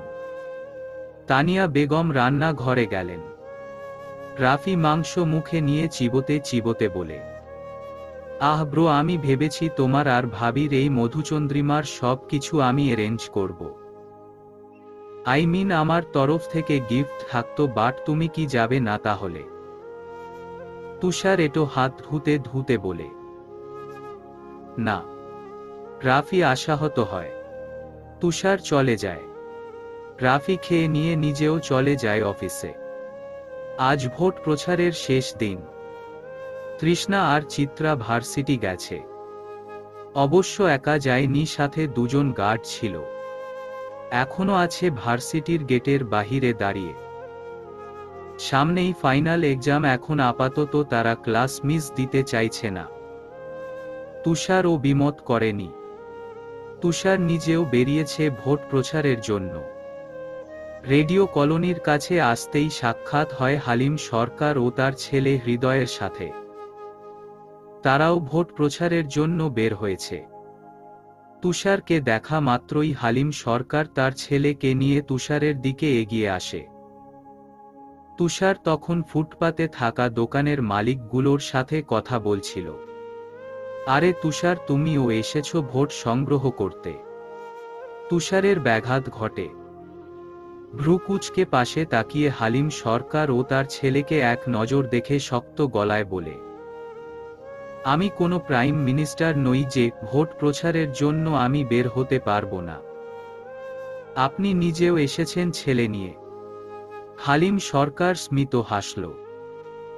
তানিয়া বেগম রান্না ঘরে গেলেন। রাফি মাংস মুখে নিয়ে চিবোতে চিবোতে বলে, আহ ব্রো, আমি ভেবেছি তোমার আর ভাবির এই মধুচন্দ্রিমার সব কিছু আমি অ্যারেঞ্জ করব। আই মিন আমার তরফ থেকে গিফট থাকতো, বাট তুমি কি যাবে না তাহলে? তুষার এটো হাত ধুতে ধুতে বলে, না। রাফি আশাহত হয়। তুষার চলে যায়। রাফি খেয়ে নিয়ে নিজেও চলে যায় অফিসে। আজ ভোট প্রচারের শেষ দিন। তৃষ্ণা আর চিত্রা ভার্সিটি গেছে। অবশ্য একা যায়নি, সাথে দুজন গার্ড ছিল। এখনো আছে ভার্সিটির গেটের বাহিরে দাঁড়িয়ে। সামনেই ফাইনাল এক্সাম, এখন আপাতত তারা ক্লাস মিস দিতে চাইছে না। তুষার ও বিমত করেনি। তুষার নিজেও বেরিয়েছে ভোট প্রচারের জন্য। রেডিও কলোনির কাছে আসতেই সাক্ষাৎ হয় হালিম সরকার ও তার ছেলে হৃদয়ের সাথে। তারাও ভোট প্রচারের জন্য বের হয়েছে। তুষারকে দেখা মাত্রই হালিম সরকার তার ছেলেকে নিয়ে তুষারের দিকে এগিয়ে আসে। তুষার তখন ফুটপাতে থাকা দোকানের মালিকগুলোর সাথে কথা বলছিল। আরে তুষার, তুমিও এসেছো ভোট সংগ্রহ করতে? তুষারের ব্যাঘাত ঘটে। ভ্রু কুঁচকে পাশে তাকিয়ে হালিম সরকার ও তার ছেলেকে এক নজর দেখে শক্ত গলায় বলে, আমি কোনো প্রাইম মিনিস্টার নই যে ভোট প্রচারের জন্য আমি বের হতে পারবো না। আপনি নিজেও এসেছেন ছেলে নিয়ে। হালিম সরকার স্মিত হাসল।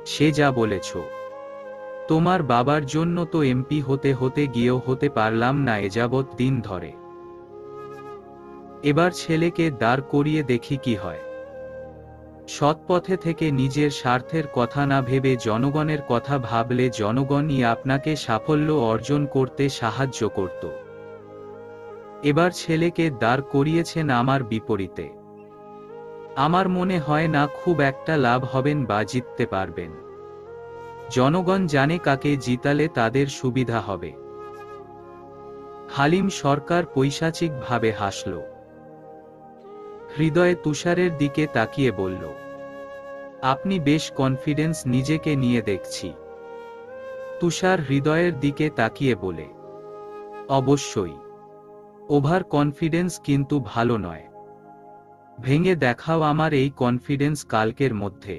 সে যা বলেছ। তোমার বাবার জন্য তো এমপি হতে হতে গিয়েও হতে পারলাম না এযাবৎ দিন ধরে। এবার ছেলেকে দাঁড় করিয়ে দেখি কি হয়। সৎপথে থেকে নিজের স্বার্থের কথা না ভেবে জনগণের কথা ভাবলে জনগণই আপনাকে সাফল্য অর্জন করতে সাহায্য করত। এবার ছেলেকে দাঁড় করিয়েছেন আমার বিপরীতে। আমার মনে হয় না খুব একটা লাভ হবেন বা জিততে পারবেন। জনগণ জানে কাকে জিতালে তাদের সুবিধা হবে। হালিম সরকার পৈশাচিকভাবে হাসল। হৃদয়ে তুষারের দিকে তাকিয়ে বলল, আপনি বেশ কনফিডেন্স নিজেকে নিয়ে দেখছি। তুষার হৃদয়ের দিকে তাকিয়ে বলে, অবশ্যই। ওভার কনফিডেন্স কিন্তু ভালো নয়। ভেঙে দেখাও আমার এই কনফিডেন্স কালকের মধ্যে।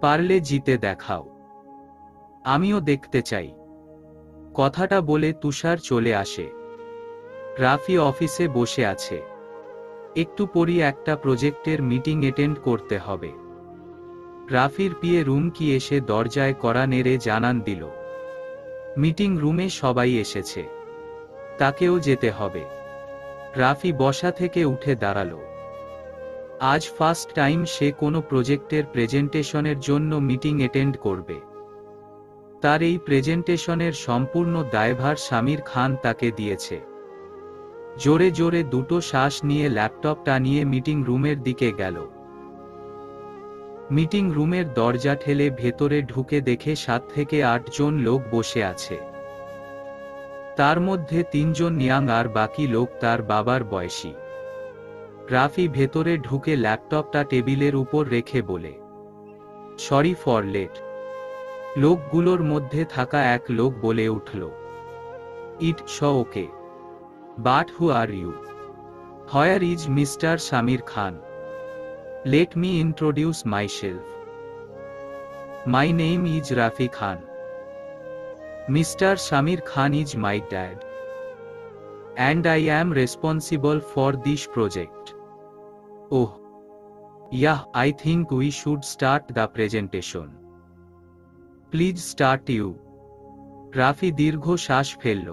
পারলে জিতে দেখাও। আমিও দেখতে চাই। কথাটা বলে তুষার চলে আসে। রাফি অফিসে বসে আছে। একটু পরই একটা প্রজেক্টের মিটিং অ্যাটেন্ড করতে হবে। রাফির পিয়ে রুমকি এসে দরজায় কড়া নেড়ে জানান দিল, মিটিং রুমে সবাই এসেছে, তাকেও যেতে হবে। রাফি বসা থেকে উঠে দাঁড়ালো। আজ ফার্স্ট টাইম সে কোনো প্রজেক্টের প্রেজেন্টেশনের জন্য মিটিং অ্যাটেন্ড করবে। তার এই প্রেজেন্টেশনের সম্পূর্ণ দায়ভার শামির খান তাকে দিয়েছে। জোরে জোরে দুটো শ্বাস নিয়ে ল্যাপটপটা নিয়ে মিটিং রুমের দিকে গেল। মিটিং রুমের দরজা ঠেলে ভেতরে ঢুকে দেখে 7 থেকে 8 জন লোক বসে আছে। তার মধ্যে 3 জন ইয়াং আর বাকি লোক তার বাবার বয়সী। রাফি ভেতরে ঢুকে ল্যাপটপটা টেবিলের উপর রেখে বলে, সরি ফর লেট। লোকগুলোর মধ্যে থাকা এক লোক বলে উঠল, it's okay, but who are you? Where is mister Shamir Khan? Let me introduce myself. My name is Rafi Khan. Mister Shamir Khan is my dad, and I am responsible for this project. Oh, yeah, I think we should start the presentation. Please start you. Rafi দীর্ঘ শ্বাস ফেলল।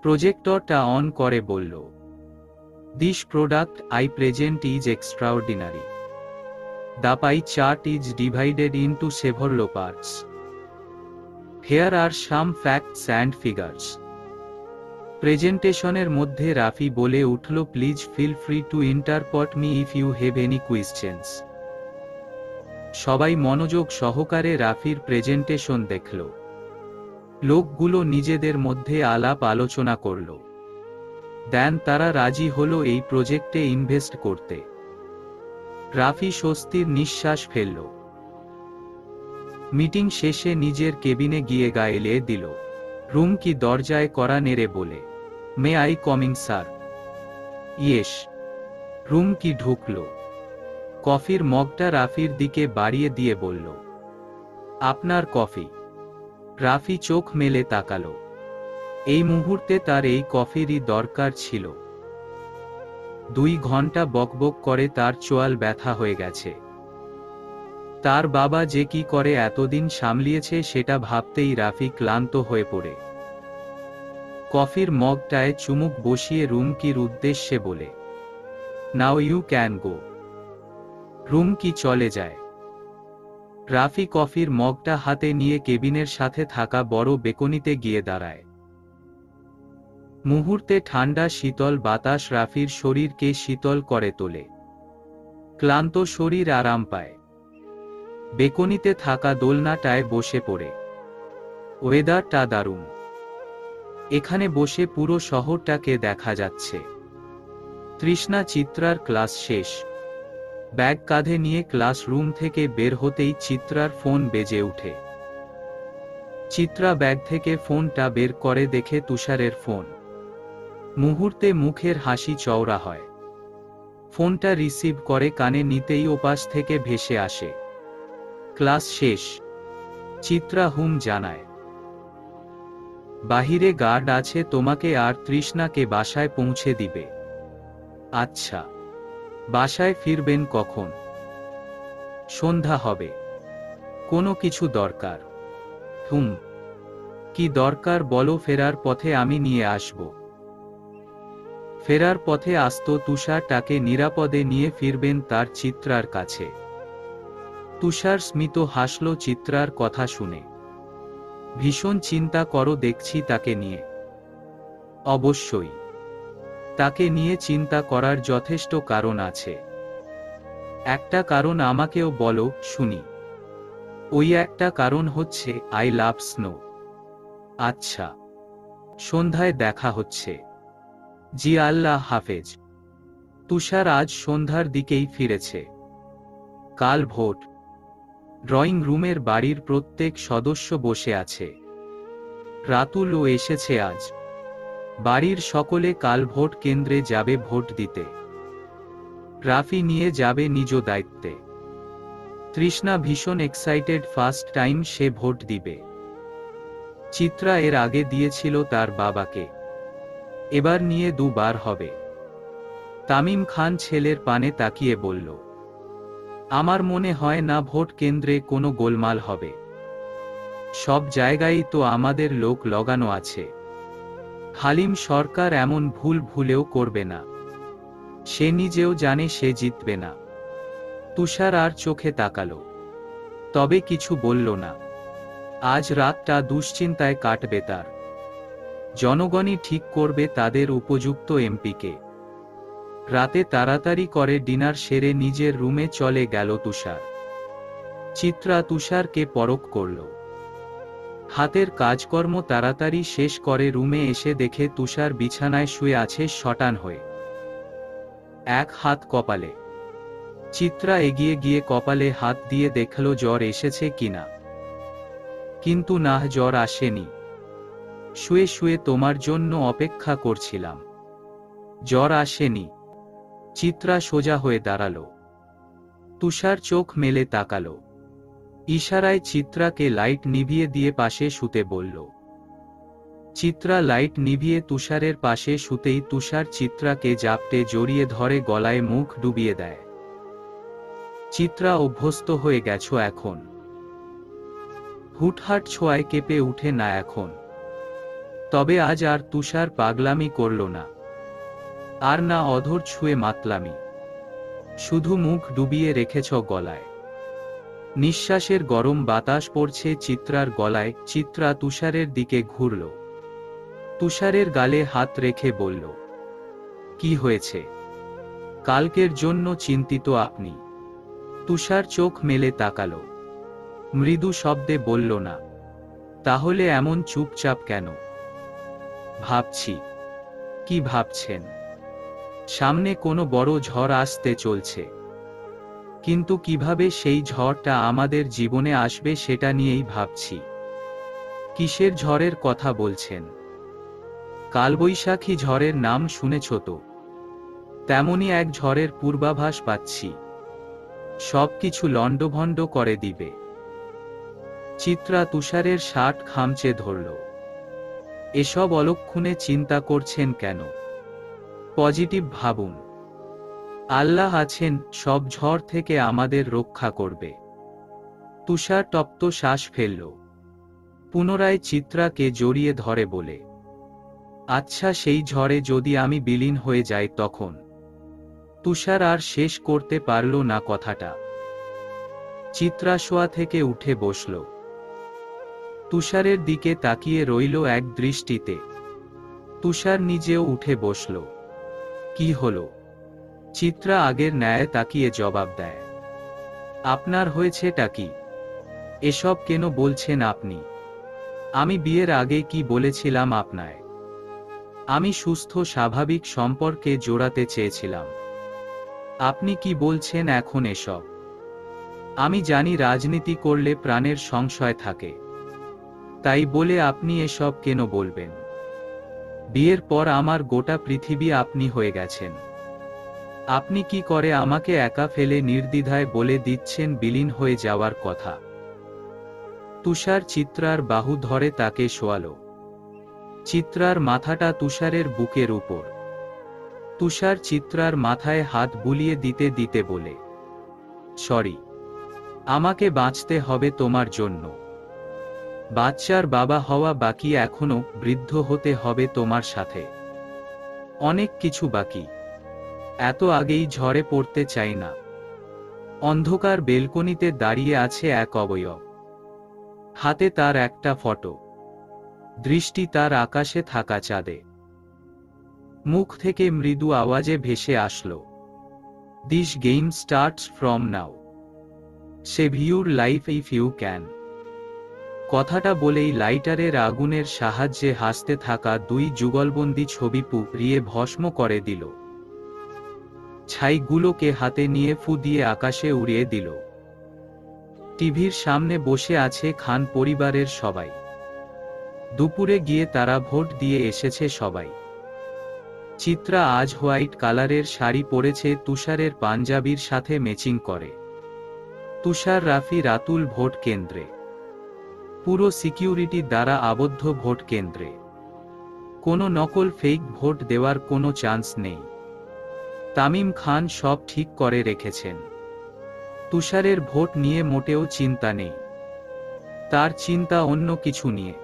প্রজেক্টরটা on করে বলল, This product I present is extraordinary. The pie chart is divided into several parts. Here are some facts and figures. প্রেজেন্টেশনের মধ্যে রাফি বলে উঠল, please feel free to interrupt me if you have any questions. সবাই মনোযোগ সহকারে রাফির presentation দেখল। লোকগুলো নিজেদের মধ্যে আলাপ আলোচনা করল। দেন তারা রাজি হলো এই প্রজেক্টে ইনভেস্ট করতে। রাফি স্বস্তির নিঃশ্বাস ফেলল। মিটিং শেষে নিজের কেবিনে গিয়ে গায়ে দিল। রুমকি দরজায় কড়া নেড়ে বলে, may I coming sir? Yes. Rumki ঢুকল। কফির মগটা রাফির দিকে বাড়িয়ে দিয়ে বলল, আপনার কফি। রাফি চোখ মেলে তাকালো। এই মুহূর্তে তার এই কফিরই দরকার ছিল। 2 ঘন্টা বকবক করে তার চোয়াল ব্যথা হয়ে গেছে। তার বাবা যে কি করে এতদিন সামলিয়েছে সেটা ভাবতেই রাফি ক্লান্ত হয়ে পড়ে। কফির মগটায় চুমুক বসিয়ে রুমকির উদ্দেশ্যে বলে, now you can go. Rumki চলে যায়। রাফি কফির মগটা হাতে নিয়ে কেবিনের সাথে থাকা বড় বেকনিতে গিয়ে দাঁড়ায়। মুহূর্তে ঠান্ডা শীতল বাতাস রাফির শরীরকে শীতল করে তোলে। ক্লান্ত শরীর আরাম পায়। বেকনিতে থাকা দোলনাটায় বসে পড়ে। ওয়েদারটা দারুণ। এখানে বসে পুরো শহরটাকে দেখা যাচ্ছে। তৃষ্ণা চিত্রার ক্লাস শেষ। ব্যাগ কাঁধে নিয়ে ক্লাসরুম থেকে বের হতেই চিত্রার ফোন বেজে ওঠে। চিত্রা ব্যাগ থেকে ফোনটা বের করে দেখে তুষারের ফোন। মুহূর্তে মুখের হাসি চওড়া হয়। ফোনটা রিসিভ করে কানে নিতেই ওপাশ থেকে ভেসে আসে, ক্লাস শেষ। চিত্রা হুম জানায়, বাহিরে গার্ড আছে, তোমাকে আর তৃষ্ণাকে বাসায় পৌঁছে দিবে। আচ্ছা, বাসায় ফিরবেন কখন? সন্ধ্যা হবে। কোনো কিছু দরকার? হুম। কি দরকার বলো, ফেরার পথে আমি নিয়ে আসব। ফেরার পথে আসত তুষারটাকে নিরাপদে নিয়ে ফিরবেন তার চিত্রার কাছে। তুষার স্মিত হাসল চিত্রার কথা শুনে। ভীষণ চিন্তা করো দেখছি তাকে নিয়ে। অবশ্যই, তাকে নিয়ে চিন্তা করার যথেষ্ট কারণ আছে। একটা কারণ আমাকেও বলো শুনি। ওই একটা কারণ হচ্ছে আই লাভ স্নো। আচ্ছা, সন্ধ্যায় দেখা হচ্ছে। জি, আল্লাহ হাফেজ। তুষার আজ সন্ধ্যার দিকেই ফিরেছে। কাল ভোট। ড্রয়িং রুমের বাড়ির প্রত্যেক সদস্য বসে আছে। রাতুলও এসেছে আজ। বাড়ির সকলে কাল ভোট কেন্দ্রে যাবে ভোট দিতে। রাফি নিয়ে যাবে নিজ দায়িত্বে। তৃষ্ণা ভীষণ এক্সাইটেড, ফার্স্ট টাইম সে ভোট দিবে। চিত্রা এর আগে দিয়েছিল তার বাবাকে, এবার নিয়ে 2 বার হবে। তামিম খান ছেলের পানে তাকিয়ে বলল, আমার মনে হয় না ভোট কেন্দ্রে কোনো গোলমাল হবে। সব জায়গায় তো আমাদের লোক লাগানো আছে। হালিম সরকার এমন ভুল ভুলেও করবে না। সে নিজেও জানে সে জিতবে না। তুষার আর চোখে তাকালো, তবে কিছু বলল না। আজ রাতটা দুশ্চিন্তায় কাটবে তার। জনগণই ঠিক করবে তাদের উপযুক্ত এমপিকে। রাতে তাড়াতাড়ি করে ডিনার সেরে নিজের রুমে চলে গেল তুষার। চিত্রা তুষারকে পরখ করল। হাতের কাজকর্ম তাড়াতাড়ি শেষ করে রুমে এসে দেখে তুষার বিছানায় শুয়ে আছে শটান হয়ে, এক হাত কপালে। চিত্রা এগিয়ে গিয়ে কপালে হাত দিয়ে দেখল জ্বর এসেছে কিনা, কিন্তু না, জ্বর আসেনি। শুয়ে শুয়ে তোমার জন্য অপেক্ষা করছিলাম। জ্বর আসেনি। চিত্রা সোজা হয়ে দাঁড়ালো। তুষার চোখ মেলে তাকালো। ইশারায় চিত্রাকে লাইট নিভিয়ে দিয়ে পাশে শুতে বলল। চিত্রা লাইট নিভিয়ে তুষারের পাশে শুতেই তুষার চিত্রাকে জাপটে জড়িয়ে ধরে গলায় মুখ ডুবিয়ে দেয়। চিত্রা অভ্যস্ত হয়ে গেছো এখন। হুটহাট ছোঁয়ায় কেঁপে উঠে না এখন। তবে আজ আর তুষার পাগলামি করল না, আর না অধর ছুঁয়ে মাতলামি। শুধু মুখ ডুবিয়ে রেখেছ গলায়। নিঃশ্বাসের গরম বাতাস পড়ছে চিত্রার গলায়। চিত্রা তুষারের দিকে ঘুরল। তুষারের গালে হাত রেখে বলল, কি হয়েছে? কালকের জন্য চিন্তিত আপনি? তুষার চোখ মেলে তাকালো। মৃদু শব্দে বলল না। তাহলে এমন চুপচাপ কেন? ভাবছি। কি ভাবছেন? সামনে কোনো বড় ঝড় আসতে চলছে, কিন্তু কিভাবে সেই ঝড়টা আমাদের জীবনে আসবে সেটা নিয়েই ভাবছি। কিসের ঝড়ের কথা বলছেন? কালবৈশাখী ঝড়ের নাম শুনেছ তো? তেমনি এক ঝড়ের পূর্বাভাস পাচ্ছি। সবকিছু লণ্ডভণ্ড করে দিবে। চিত্রা তুষারের শার্ট খামচে ধরল। এসব অলক্ষণে চিন্তা করছেন কেন? পজিটিভ ভাবুন। আল্লাহ আছেন, সব ঝড় থেকে আমাদের রক্ষা করবে। তুষার তপ্ত শ্বাস ফেলল। পুনরায় চিত্রাকে জড়িয়ে ধরে বলে, আচ্ছা, সেই ঝড়ে যদি আমি বিলীন হয়ে যাই তখন? তুষার আর শেষ করতে পারল না কথাটা। চিত্রা শোয়া থেকে উঠে বসল। তুষারের দিকে তাকিয়ে রইল এক দৃষ্টিতে। তুষার নিজেও উঠে বসল। কি হলো? চিত্রা আগের ন্যায় তাকিয়ে জবাব দেয়, আপনার হয়েছেটা কি? এসব কেন বলছেন আপনি? আমি বিয়ের আগে কি বলেছিলাম আপনায়? আমি সুস্থ স্বাভাবিক সম্পর্কে জোড়াতে চেয়েছিলাম। আপনি কি বলছেন এখন এসব? আমি জানি রাজনীতি করলে প্রাণের সংশয় থাকে, তাই বলে আপনি এসব কেন বলবেন? বিয়ের পর আমার গোটা পৃথিবী আপনি হয়ে গেছেন। আপনি কি করে আমাকে একা ফেলে নির্দ্বিধায় বলে দিচ্ছেন বিলীন হয়ে যাওয়ার কথা? তুষার চিত্রার বাহু ধরে তাকে শোয়ালো। চিত্রার মাথাটা তুষারের বুকের উপর। তুষার চিত্রার মাথায় হাত বুলিয়ে দিতে দিতে বলে, সরি, আমাকে বাঁচতে হবে তোমার জন্য। বাচ্চার বাবা হওয়া বাকি, এখনো বৃদ্ধ হতে হবে তোমার সাথে। অনেক কিছু বাকি। এত আগেই ঝড়ে পড়তে চাই না। অন্ধকার বেলকনিতে দাঁড়িয়ে আছে এক অবয়ব। হাতে তার একটা ফটো। দৃষ্টি তার আকাশে থাকা চাঁদে। মুখ থেকে মৃদু আওয়াজে ভেসে আসলো, this game starts from now. Save your life if you can. কথাটা বলেই লাইটারের আগুনের সাহায্যে হাসতে থাকা 2 যুগলবন্দি ছবি পুড়িয়ে ভস্ম করে দিল। ছাইগুলোকে হাতে নিয়ে ফু দিয়ে আকাশে উড়িয়ে দিল। টিভির সামনে বসে আছে খান পরিবারের সবাই। দুপুরে গিয়ে তারা ভোট দিয়ে এসেছে সবাই। চিত্রা আজ হোয়াইট কালারের শাড়ি পরেছে, তুষারের পাঞ্জাবির সাথে ম্যাচিং করে। তুষার, রাফি, রাতুল ভোট কেন্দ্রে। পুরো সিকিউরিটি দ্বারা আবদ্ধ ভোট কেন্দ্রে কোনো নকল ফেক ভোট দেওয়ার কোনো চান্স নেই। তামিম খান সব ঠিক করে রেখেছেন। তুষারের ভোট নিয়ে মোটেও চিন্তা নেই, তার চিন্তা অন্য কিছু নিয়ে।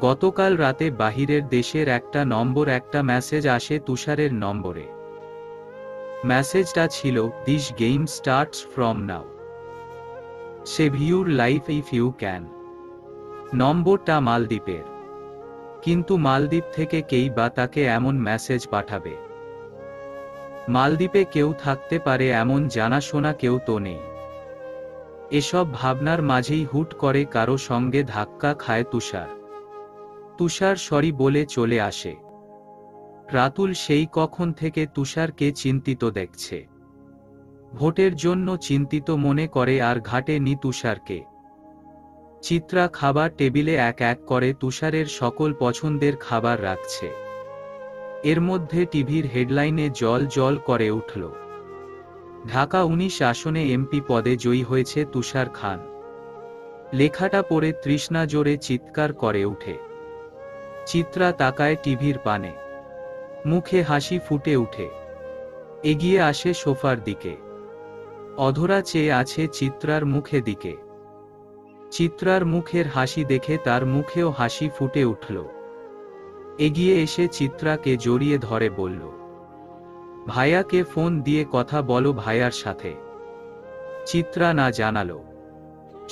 গতকাল রাতে বাহিরের দেশের একটা মেসেজ আসে তুষারের নম্বরে। মেসেজটা ছিল, this game starts from now, save your life if you can. নম্বরটা মালদ্বীপের, কিন্তু মালদ্বীপ থেকে কেই বা তাকে এমন মেসেজ পাঠাবে? মালদ্বীপে কেউ থাকতে পারে এমন জানাশোনা কেউ তো নেই। এসব ভাবনার মাঝেই হুট করে কারো সঙ্গে ধাক্কা খায় তুষার। তুষার সরি বলে চলে আসে। রাতুল সেই কখন থেকে তুষারকে চিন্তিত দেখছে। ভোটের জন্য চিন্তিত মনে করে আর ঘাটে নি তুষারকে। চিত্রা খাবার টেবিলে এক এক করে তুষারের সকল পছন্দের খাবার রাখছে। এর মধ্যে টিভির হেডলাইনে জল জল করে উঠল, ঢাকা 19 আসনে এমপি পদে জয়ী হয়েছে তুষার খান। লেখাটা পড়ে তৃষ্ণা জোরে চিৎকার করে উঠে। চিত্রা তাকায় টিভির পানে, মুখে হাসি ফুটে উঠে, এগিয়ে আসে সোফার দিকে। অধরা চেয়ে আছে চিত্রার মুখে দিকে। চিত্রার মুখের হাসি দেখে তার মুখেও হাসি ফুটে উঠল। এগিয়ে এসে চিত্রাকে জড়িয়ে ধরে বলল, ভাইয়াকে ফোন দিয়ে কথা বলো ভাইয়ার সাথে। চিত্রা না জানালো,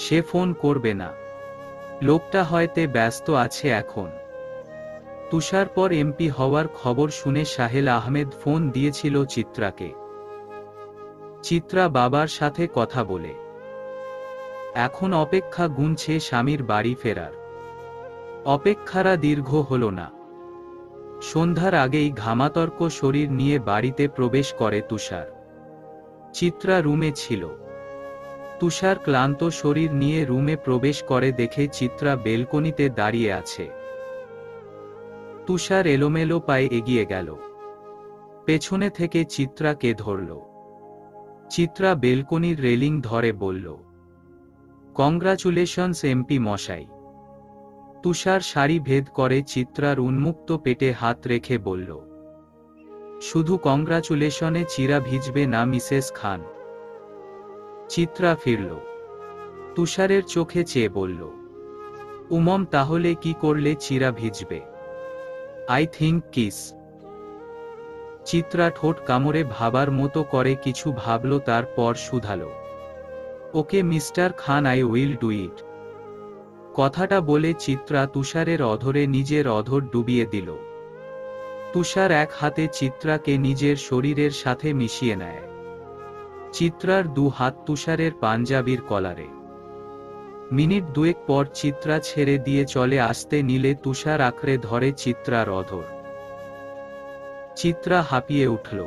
সে ফোন করবে না, লোকটা হয়তো ব্যস্ত আছে এখন। তুষার পর এমপি হওয়ার খবর শুনে সাহেল আহমেদ ফোন দিয়েছিল চিত্রাকে। চিত্রা বাবার সাথে কথা বলে এখন অপেক্ষা গুনছে স্বামীর বাড়ি ফেরার। অপেক্ষারা দীর্ঘ হল না। সন্ধ্যার আগেই ঘামাতর্ক শরীর নিয়ে বাড়িতে প্রবেশ করে তুষার। চিত্রা রুমে ছিল। তুষার ক্লান্ত শরীর নিয়ে রুমে প্রবেশ করে দেখে চিত্রা বেলকনিতে দাঁড়িয়ে আছে। তুষার এলোমেলো পায়ে এগিয়ে গেল, পেছনে থেকে চিত্রাকে ধরল। চিত্রা বেলকনির রেলিং ধরে বলল, কংগ্রাচুলেশনস এমপি মশাই। তুষার শাড়ি ভেদ করে চিত্রার উন্মুক্ত পেটে হাত রেখে বলল, শুধু কংগ্রাচুলেশনে চিরা ভিজবে না মিসেস খান। চিত্রা ফিরল, তুষারের চোখে চেয়ে বলল, উমম তাহলে কি করলে চিরা ভিজবে? I think kiss. চিত্রা ঠোঁট কামড়ে ভাবার মতো করে কিছু ভাবল, তারপর শুধালো, okay mister Khan, I will do it. কথাটা বলে চিত্রা তুষারের অধরে নিজের অধর ডুবিয়ে দিল। তুষার এক হাতে চিত্রাকে নিজের শরীরের সাথে মিশিয়ে নেয়। চিত্রার দু হাত তুষারের পাঞ্জাবির কলারে। মিনিট দুয়েক পর চিত্রা ছেড়ে দিয়ে চলে আসতে নিলে তুষার আঁকড়ে ধরে চিত্রার অধর। চিত্রা হাঁপিয়ে উঠল।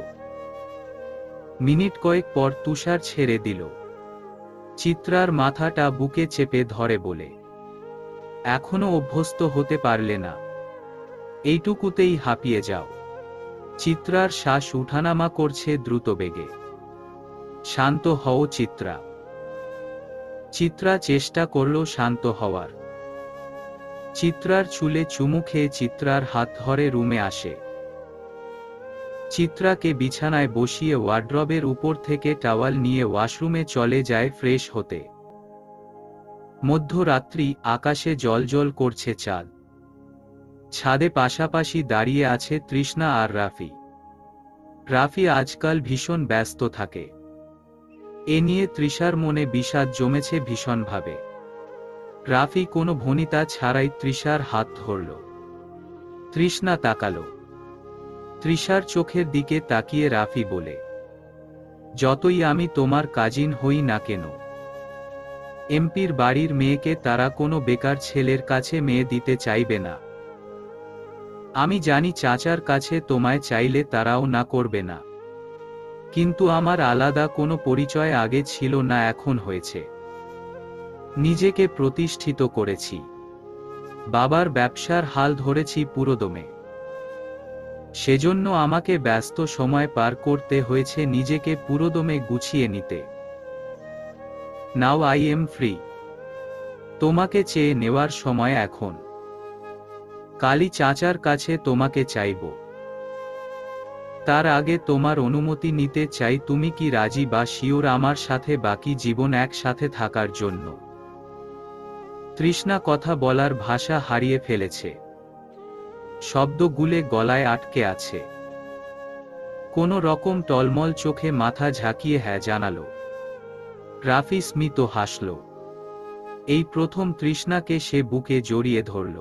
মিনিট কয়েক পর তুষার ছেড়ে দিল। চিত্রার মাথাটা বুকে চেপে ধরে বলে, এখনো অভ্যস্ত হতে পারলে না? এইটুকুতেই হাঁপিয়ে যাও? চিত্রার শ্বাস উঠানামা করছে দ্রুত বেগে। শান্ত হও চিত্রা। চিত্রা চেষ্টা করল শান্ত হওয়ার। চিত্রার চুলে চুমু খেয়ে চিত্রার হাত ধরে রুমে আসে। চিত্রাকে বিছানায় বসিয়ে ওয়ার্ড্রবের উপর থেকে টাওয়াল নিয়ে ওয়াশরুমে চলে যায় ফ্রেশ হতে। মধ্যরাত্রি, আকাশে জ্বলজ্বল করছে চাঁদ। ছাদে পাশাপাশি দাঁড়িয়ে আছে তৃষ্ণা আর রাফি। রাফি আজকাল ভীষণ ব্যস্ত থাকে। এ নিয়ে তৃষার মনে বিষাদ জমেছে ভীষণভাবে। রাফি কোনো ভনিতা ছাড়াই তৃষার হাত ধরল। তৃষ্ণা তাকালো। তৃষার চোখের দিকে তাকিয়ে রাফি বলে, যতই আমি তোমার কাজিন হই না কেন, এমপির বাড়ির মেয়েকে তারা কোনো বেকার ছেলের কাছে মেয়ে দিতে চাইবে না। আমি জানি চাচার কাছে তোমায় চাইলে তারাও না করবে না, কিন্তু আমার আলাদা কোনো পরিচয় আগে ছিল না, এখন হয়েছে। নিজেকে প্রতিষ্ঠিত করেছি, বাবার ব্যবসার হাল ধরেছি পুরোদমে। সেজন্য আমাকে ব্যস্ত সময় পার করতে হয়েছে নিজেকে পুরোদমে গুছিয়ে নিতে। Now I am free. তোমাকে চেয়ে নেওয়ার সময় এখন। কালী চাচার কাছে তোমাকে চাইব। তার আগে তোমার অনুমতি নিতে চাই, তুমি কি রাজি বা শিওর আমার সাথে বাকি জীবন একসাথে থাকার জন্য? তৃষ্ণা কথা বলার ভাষা হারিয়ে ফেলেছে। শব্দগুলো গলায় আটকে আছে। কোনো রকম টলমল চোখে মাথা ঝাঁকিয়ে হ্যাঁ জানালো। রাফি স্মিত হাসল। এই প্রথম তৃষ্ণাকে সে বুকে জড়িয়ে ধরল।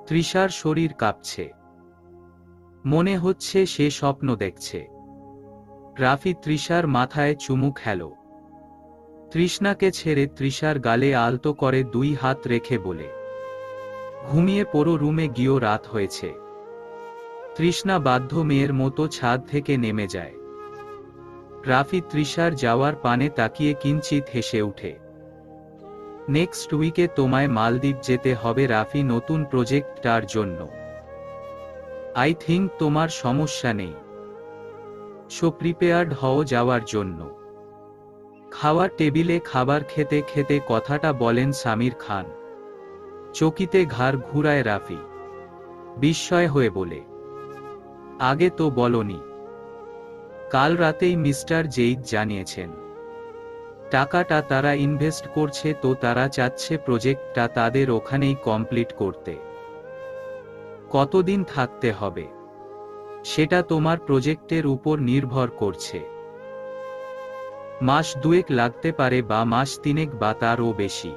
তৃষার শরীর কাঁপছে। মনে হচ্ছে সে স্বপ্ন দেখছে। রাফি তৃষার মাথায় চুমু খেল। তৃষ্ণাকে ছেড়ে তৃষার গালে আলতো করে 2 হাত রেখে বলে, ঘুমিয়ে পড়ো, রুমে গিয়েও রাত হয়েছে। তৃষ্ণা বাধ্য মেয়ের মতো ছাদ থেকে নেমে যায়। রাফি তৃষার যাওয়ার পানে তাকিয়ে কিঞ্চিত হেসে উঠে। নেক্সট উইকে তোমায় মালদ্বীপ যেতে হবে রাফি, নতুন প্রজেক্টটার জন্য। আই থিংক তোমার সমস্যা নেই। সো প্রিপেয়ার্ড হও যাওয়ার জন্য। খাওয়ার টেবিলে খাবার খেতে খেতে কথাটা বলেন সামির খান। চকিতে ঘাড় ঘুরায় রাফি। বিস্ময় হয়ে বলে, আগে তো বলনি। কাল রাতেই মিস্টার জেইদ জানিয়েছেন টাকাটা তারা ইনভেস্ট করছে, তো তারা চাচ্ছে প্রজেক্টটা তাদের ওখানেই কমপ্লিট করতে। কতদিন থাকতে হবে সেটা তোমার প্রজেক্টের উপর নির্ভর করছে। মাস 2 লাগতে পারে, বা মাস 3 বা তারও বেশি।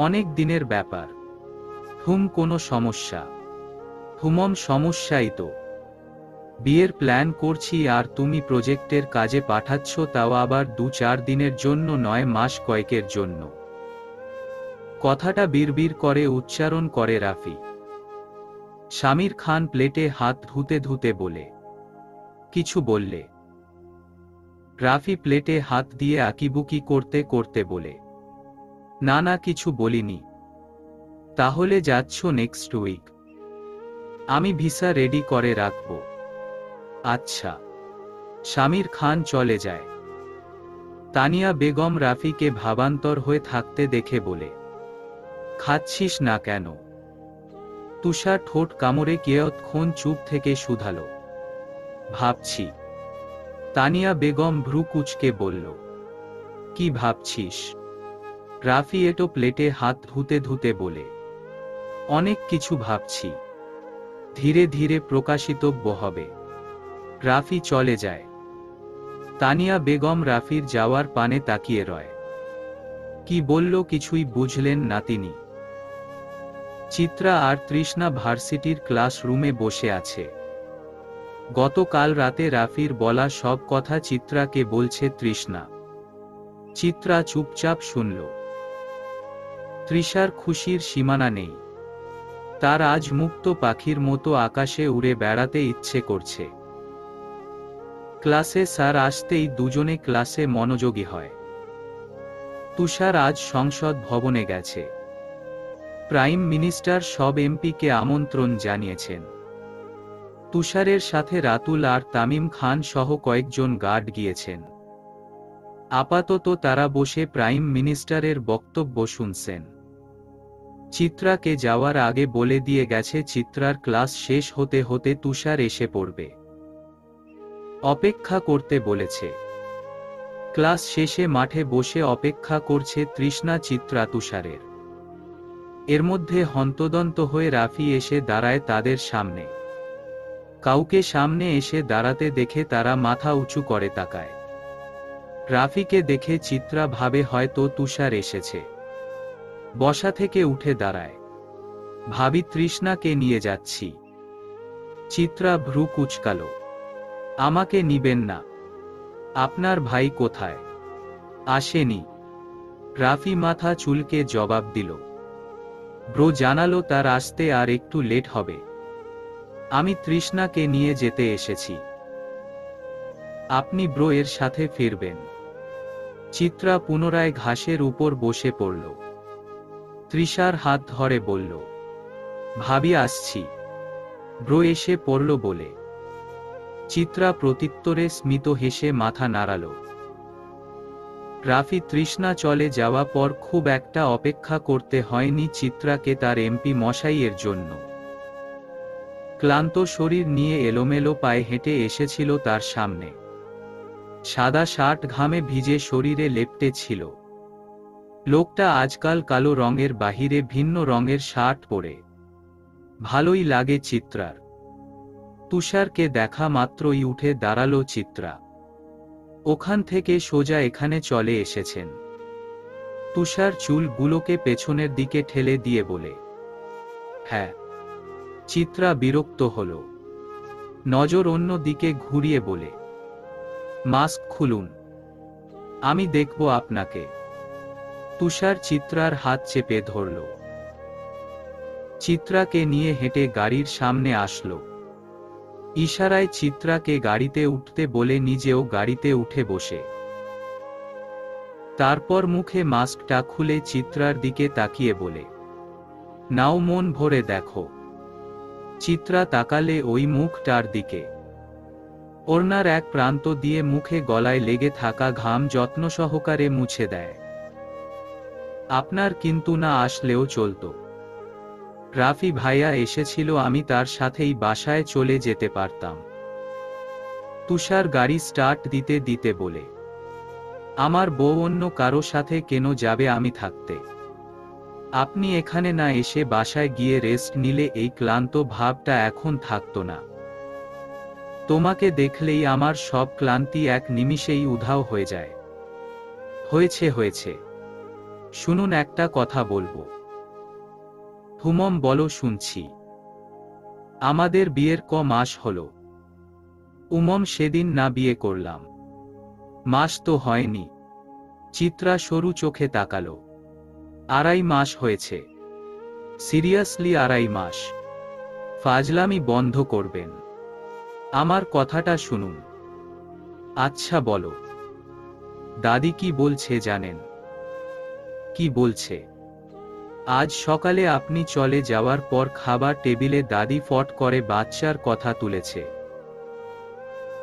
অনেক দিনের ব্যাপার। কোনো সমস্যা? সমস্যাই তো। বিয়ের প্ল্যান করছি আর তুমি প্রজেক্টের কাজে পাঠাচ্ছ, তাও আবার 2-4 দিনের জন্য নয়, মাস কয়েকের জন্য। কথাটা বিড়বিড় করে উচ্চারণ করে রাফি। সামির খান প্লেটে হাত ধুতে ধুতে বলে, কিছু বললে? রাফি প্লেটে হাত দিয়ে আঁকিবুকি করতে করতে বলে, না না, কিছু বলিনি। তাহলে যাচ্ছ নেক্সট উইক? আমি ভিসা রেডি করে রাখব। আচ্ছা। সামির খান চলে যায়। তানিয়া বেগম রাফিকে ভাবান্তর হয়ে থাকতে দেখে বলে, খাচ্ছিস না কেন? তুষার ঠোঁট কামড়ে কিয়ৎক্ষণ চুপ থেকে শুধালো, ভাবছি। তানিয়া বেগম ভ্রু কুঁচকে বলল, কি ভাবছিস? রাফি এটো প্লেটে হাত ধুতে ধুতে বলে, অনেক কিছু ভাবছি। ধীরে ধীরে প্রকাশিতব্য হবে। রাফি চলে যায়। তানিয়া বেগম রাফির যাওয়ার পানে তাকিয়ে রয়। কি বলল কিছুই বুঝলেন না তিনি। চিত্রা আর তৃষ্ণা ভার্সিটির ক্লাসরুমে বসে আছে। গতকাল রাতে রাফির বলা সব কথা চিত্রাকে বলছে তৃষ্ণা। চিত্রা চুপচাপ শুনল। তৃষার খুশির সীমানা নেই। তার আজ মুক্ত পাখির মতো আকাশে উড়ে বেড়াতে ইচ্ছে করছে। ক্লাসে স্যার আসতেই দুজনে ক্লাসে মনোযোগী হয়। তুষার আজ সংসদ ভবনে গেছে। প্রাইম মিনিস্টার সব এমপিকে আমন্ত্রণ জানিয়েছেন। তুষারের সাথে রাতুল আর তামিম খান সহ কয়েকজন গার্ড গিয়েছেন। আপাতত তারা বসে প্রাইম মিনিস্টারের বক্তব্য শুনছেন। চিত্রাকে যাওয়ার আগে বলে দিয়ে গেছে চিত্রার ক্লাস শেষ হতে হতে তুষার এসে পড়বে। অপেক্ষা করতে বলেছে। ক্লাস শেষে মাঠে বসে অপেক্ষা করছে তৃষ্ণা, চিত্রা, তুষারের। এর মধ্যে হন্তদন্ত হয়ে রাফি এসে দাঁড়ায় তাদের সামনে। কাউকে সামনে এসে দাঁড়াতে দেখে তারা মাথা উঁচু করে তাকায়। রাফিকে দেখে চিত্রা ভাবে হয়তো তুষার এসেছে। বসা থেকে উঠে দাঁড়ায়। ভাবি তৃষ্ণাকে নিয়ে যাচ্ছি। চিত্রা ভ্রু কুঁচকালো। আমাকে নিবেন না? আপনার ভাই কোথায়? আসেনি। রাফি মাথা চুলকে জবাব দিল। ব্রো জানালো তার আসতে আর একটু লেট হবে। আমি তৃষ্ণাকে নিয়ে যেতে এসেছি। আপনি ব্রো এর সাথে ফিরবেন। চিত্রা পুনরায় ঘাসের উপর বসে পড়ল। তৃষার হাত ধরে বলল, ভাবি আসছি। ব্রো এসে পড়ল বলে। চিত্রা প্রত্যুত্তরে স্মিত হেসে মাথা নাড়াল। রাফি তৃষ্ণা চলে যাওয়া পর খুব একটা অপেক্ষা করতে হয়নি চিত্রাকে তার এমপি মশাইয়ের জন্য। ক্লান্ত শরীর নিয়ে এলোমেলো পায়ে হেঁটে এসেছিল তার সামনে। সাদা শার্ট ঘামে ভিজে শরীরে লেপ্টে ছিল। লোকটা আজকাল কালো রঙের বাহিরে ভিন্ন রঙের শার্ট পরে। ভালোই লাগে চিত্রার। তুষারকে দেখা মাত্রই উঠে দাঁড়ালো চিত্রা। ওখান থেকে সোজা এখানে চলে এসেছেন। তুষার চুলগুলোকে পেছনের দিকে ঠেলে দিয়ে বলে। হ্যাঁ। চিত্রা বিরক্ত হল। নজর অন্য দিকে ঘুরিয়ে বলে, মাস্ক খুলুন, আমি দেখব আপনাকে। তুষার চিত্রার হাত চেপে ধরল। চিত্রাকে নিয়ে হেঁটে গাড়ির সামনে আসলো। ইশারায় চিত্রাকে গাড়িতে উঠতে বলে নিজেও গাড়িতে উঠে বসে। তারপর মুখে মাস্কটা খুলে চিত্রার দিকে তাকিয়ে বলে, নাও মন ভরে দেখো। চিত্রা তাকালে ওই মুখটার দিকে। ওড়নার এক প্রান্ত দিয়ে মুখে গলায় লেগে থাকা ঘাম যত্ন সহকারে মুছে দেয়। আপনার কিন্তু না আসলেও চলতো। রাফি ভাইয়া এসেছিল, আমি তার সাথেই বাসায় চলে যেতে পারতাম। তুষার গাড়ি স্টার্ট দিতে দিতে বলে, আমার বউ অন্য কারো সাথে কেন যাবে আমি থাকতে? আপনি এখানে না এসে বাসায় গিয়ে রেস্ট নিলে এই ক্লান্ত ভাবটা এখন থাকতো না। তোমাকে দেখলেই আমার সব ক্লান্তি এক নিমিষেই উধাও হয়ে যায়। হয়েছে হয়েছে, শুনুন একটা কথা বলবো। হুমম বলো শুনছি। আমাদের বিয়ের ক মাস হলো? উমম সেদিন না বিয়ে করলাম। মাস তো হয়নি। চিত্রা সরু চোখে তাকালো। 2.5 মাস হয়েছে। সিরিয়াসলি 2.5 মাস? ফাজলামি বন্ধ করবেন। আমার কথাটা শুনুন। আচ্ছা বলো। দাদি কি বলছে জানেন? কি বলছে? আজ সকালে আপনি চলে যাওয়ার পর খাবার টেবিলে দাদি ফট করে বাচ্চার কথা তুলেছে।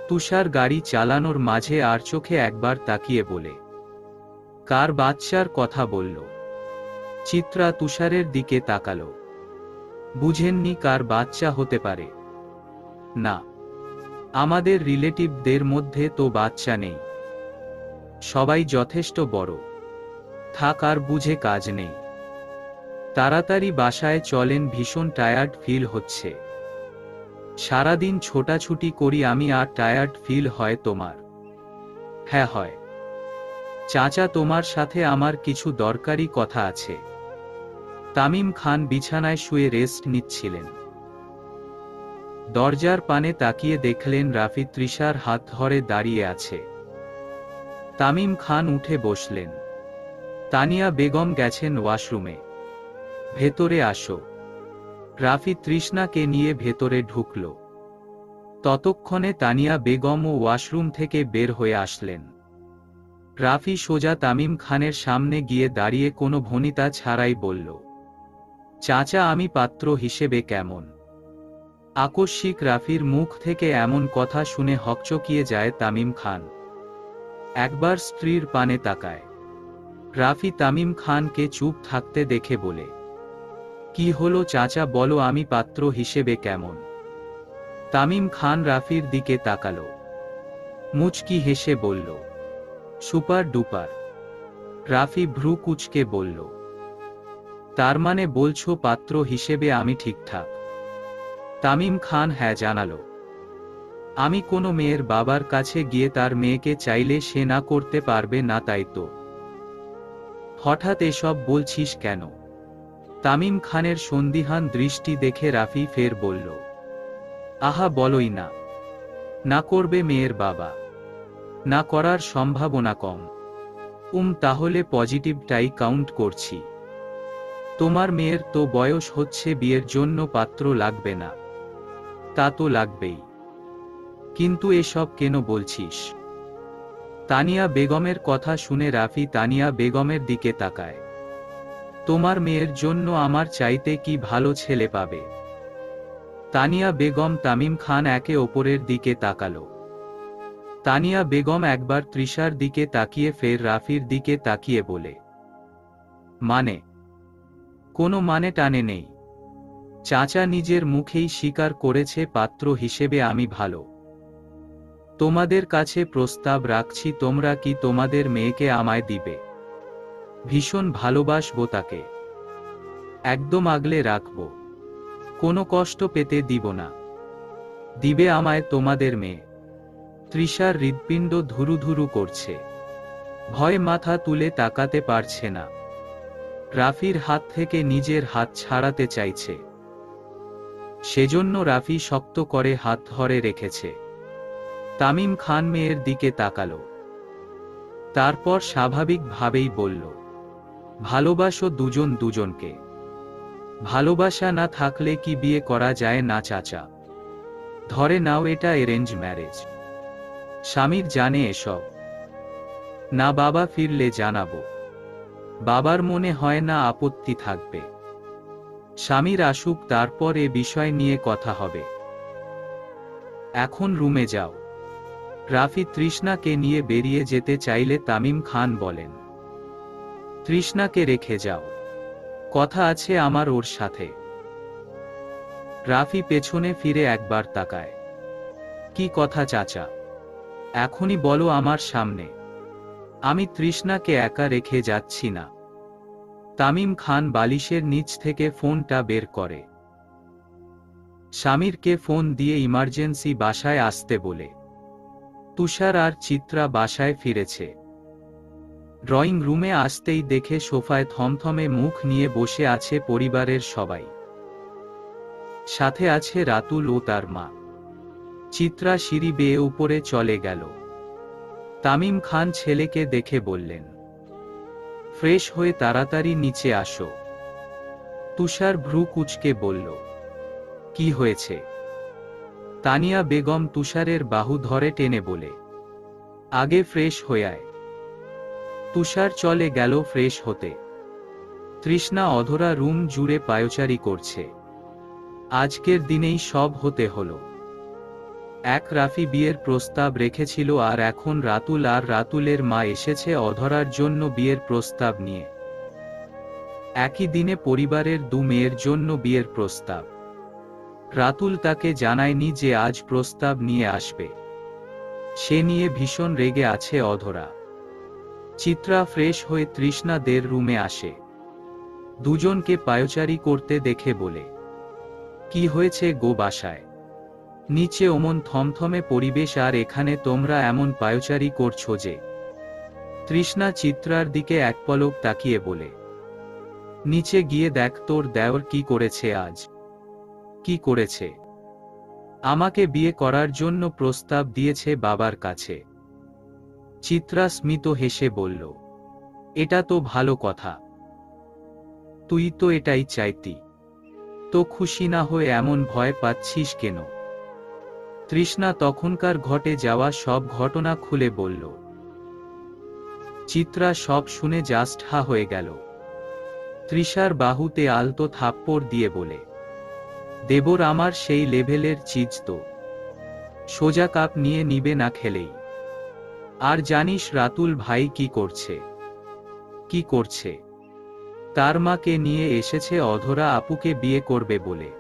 তুষার গাড়ি চালানোর মাঝে আর চোখে একবার তাকিয়ে বলে, কার বাচ্চার কথা বলল? চিত্রা তুষারের দিকে তাকালো। বুঝেননি কার বাচ্চা হতে পারে? না, আমাদের রিলেটিভদের মধ্যে তো বাচ্চা নেই। সবাই যথেষ্ট বড়। থাক আর বুঝে কাজ নেই। তাড়াতাড়ি বাসায় চলেন, ভীষণ টায়ার্ড ফিল হচ্ছে। সারাদিন ছোটাছুটি করি আমি, আর টায়ার্ড ফিল হয় তোমার? হ্যাঁ হয়। চাচা তোমার সাথে আমার কিছু দরকারি কথা আছে। তামিম খান বিছানায় শুয়ে রেস্ট নিচ্ছিলেন। দরজার পানে তাকিয়ে দেখলেন রাফি তৃষার হাত ধরে দাঁড়িয়ে আছে। তামিম খান উঠে বসলেন। তানিয়া বেগম গেছেন ওয়াশরুমে। ভেতরে আসো। রাফি তৃষ্ণাকে নিয়ে ভেতরে ঢুকল। ততক্ষণে তানিয়া বেগমও ওয়াশরুম থেকে বের হয়ে আসলেন। রাফি সোজা তামিম খানের সামনে গিয়ে দাঁড়িয়ে কোনো ভনিতা ছাড়াই বলল, চাচা আমি পাত্র হিসেবে কেমন? আকস্মিক রাফির মুখ থেকে এমন কথা শুনে হকচকিয়ে যায় তামিম খান। একবার স্ত্রীর পানে তাকায়। রাফি তামিম খানকে চুপ থাকতে দেখে বলে, কি হলো চাচা বলো, আমি পাত্র হিসেবে কেমন? তামিম খান রাফির দিকে তাকালো। মুচকি হেসে বলল, সুপার ডুপার। রাফি ভ্রু কুঁচকে বলল, তার মানে বলছো পাত্র হিসেবে আমি ঠিকঠাক? তামিম খান হ্যাঁ জানালো। আমি কোনো মেয়ের বাবার কাছে গিয়ে তার মেয়েকে চাইলে সে না করতে পারবে না, তাই তো? হঠাৎ এসব বলছিস কেন? তামিম খানের সন্দিহান দৃষ্টি দেখে রাফি ফের বলল, আহা বলোই না। না করবে মেয়ের বাবা? না করার সম্ভাবনা কম। তাহলে পজিটিভটাই কাউন্ট করছি। তোমার মেয়ের তো বয়স হচ্ছে, বিয়ের জন্য পাত্র লাগবে না? তা তো লাগবেই। কিন্তু এসব কেন বলছিস? তানিয়া বেগমের কথা শুনে রাফি তানিয়া বেগমের দিকে তাকায়। তোমার মেয়ের জন্য আমার চাইতে কি ভালো ছেলে পাবে? তানিয়া বেগম তামিম খান একে অপরের দিকে তাকালো। তানিয়া বেগম একবার তৃষার দিকে তাকিয়ে ফের রাফির দিকে তাকিয়ে বলে, মানে? কোনো মানে টানে নেই। চাচা নিজের মুখেই স্বীকার করেছে পাত্র হিসেবে আমি ভালো। তোমাদের কাছে প্রস্তাব রাখছি, তোমরা কি তোমাদের মেয়েকে আমায় দিবে? ভীষণ ভালোবাসবো তাকে, একদম আগলে রাখবো, কোনো কষ্ট পেতে দিব না। দিবে আমায় তোমাদের মেয়ে? তৃষার হৃৎপিণ্ড ধুরুধুরু করছে, ভয় মাথা তুলে তাকাতে পারছে না। রাফির হাত থেকে নিজের হাত ছাড়াতে চাইছে, সেজন্য রাফি শক্ত করে হাত ধরে রেখেছে। তামিম খান মেয়ের দিকে তাকালো, তারপর স্বাভাবিকভাবেই বলল, ভালোবাসো দুজন দুজনকে। ভালোবাসা না থাকলে কি বিয়ে করা যায় না চাচা? ধরে নাও এটা অ্যারেঞ্জ ম্যারেজ, স্বামীর জানে এসব? না, বাবা ফিরলে জানাবো। বাবার মনে হয় না আপত্তি থাকবে। স্বামীর আসুক, তারপর এ বিষয় নিয়ে কথা হবে। এখন রুমে যাও। রাফি তৃষ্ণাকে নিয়ে বেরিয়ে যেতে চাইলে তামিম খান বলেন, তৃষ্ণাকে রেখে যাও, কথা আছে আমার ওর সাথে। রাফি পেছনে ফিরে একবার তাকায়, কি কথা চাচা? এখনই বলো আমার সামনে। আমি তৃষ্ণাকে একা রেখে যাচ্ছি না। তামিম খান বালিশের নিচ থেকে ফোনটা বের করে, স্বামীরকে ফোন দিয়ে ইমার্জেন্সি বাসায় আসতে বলে। তুষার আর চিত্রা বাসায় ফিরেছে। ড্রয়িং রুমে আসতেই দেখে সোফায় থমথমে মুখ নিয়ে বসে আছে পরিবারের সবাই। সাথে আছে রাতুল ও তার মা। চিত্রা সিঁড়ি বেয়ে উপরে চলে গেল। তামিম খান ছেলেকে দেখে বললেন, ফ্রেশ হয়ে তাড়াতাড়ি নিচে আসো। তুষার ভ্রু কুঁচকে বলল, কি হয়েছে? তানিয়া বেগম তুষারের বাহু ধরে টেনে বলে, আগে ফ্রেশ হয়ে আয়। তুষার চলে গেল ফ্রেশ হতে। তৃষ্ণা অধরা রুম জুড়ে পায়চারি করছে। আজকের দিনেই সব হতে হলো। এক রাফি বিয়ের প্রস্তাব রেখেছিল, আর এখন রাতুল আর রাতুলের মা এসেছে অধরার জন্য বিয়ের প্রস্তাব নিয়ে। একই দিনে পরিবারের দু মেয়ের জন্য বিয়ের প্রস্তাব। রাতুল তাকে জানায়নি যে আজ প্রস্তাব নিয়ে আসবে। সে নিয়ে ভীষণ রেগে আছে অধরা। চিত্রা ফ্রেশ হয়ে তৃষ্ণাদের রুমে আসে। দুজনকে পায়চারি করতে দেখে বলে, কি হয়েছে গো বাসায়? নিচে অমন থমথমে পরিবেশ, আর এখানে তোমরা এমন পায়চারি করছো যে? তৃষ্ণা চিত্রার দিকে এক পলক তাকিয়ে বলে, নিচে গিয়ে দেখ তোর দেওর কি করেছে আজ। কি করেছে? আমাকে বিয়ে করার জন্য প্রস্তাব দিয়েছে বাবার কাছে। চিত্রা স্মিত হেসে বলল, এটা তো ভালো কথা। তুই তো এটাই চাইতি, তো খুশি না হয়ে এমন ভয় পাচ্ছিস কেন? তৃষ্ণা তখনকার ঘটে যাওয়া সব ঘটনা খুলে বলল। চিত্রা সব শুনে জাস্ট হা হয়ে গেল। তৃষার বাহুতে আলতো থাপ্পড় দিয়ে বলে, দেবর আমার সেই লেভেলের চিজ তো, সোজা কাপ নিয়ে নিবে না খেলেই। আর জানিস রাতুল ভাই কি করছে? কি করছে? তার মাকে নিয়ে এসেছে অধরা আপুকে বিয়ে করবে বলে।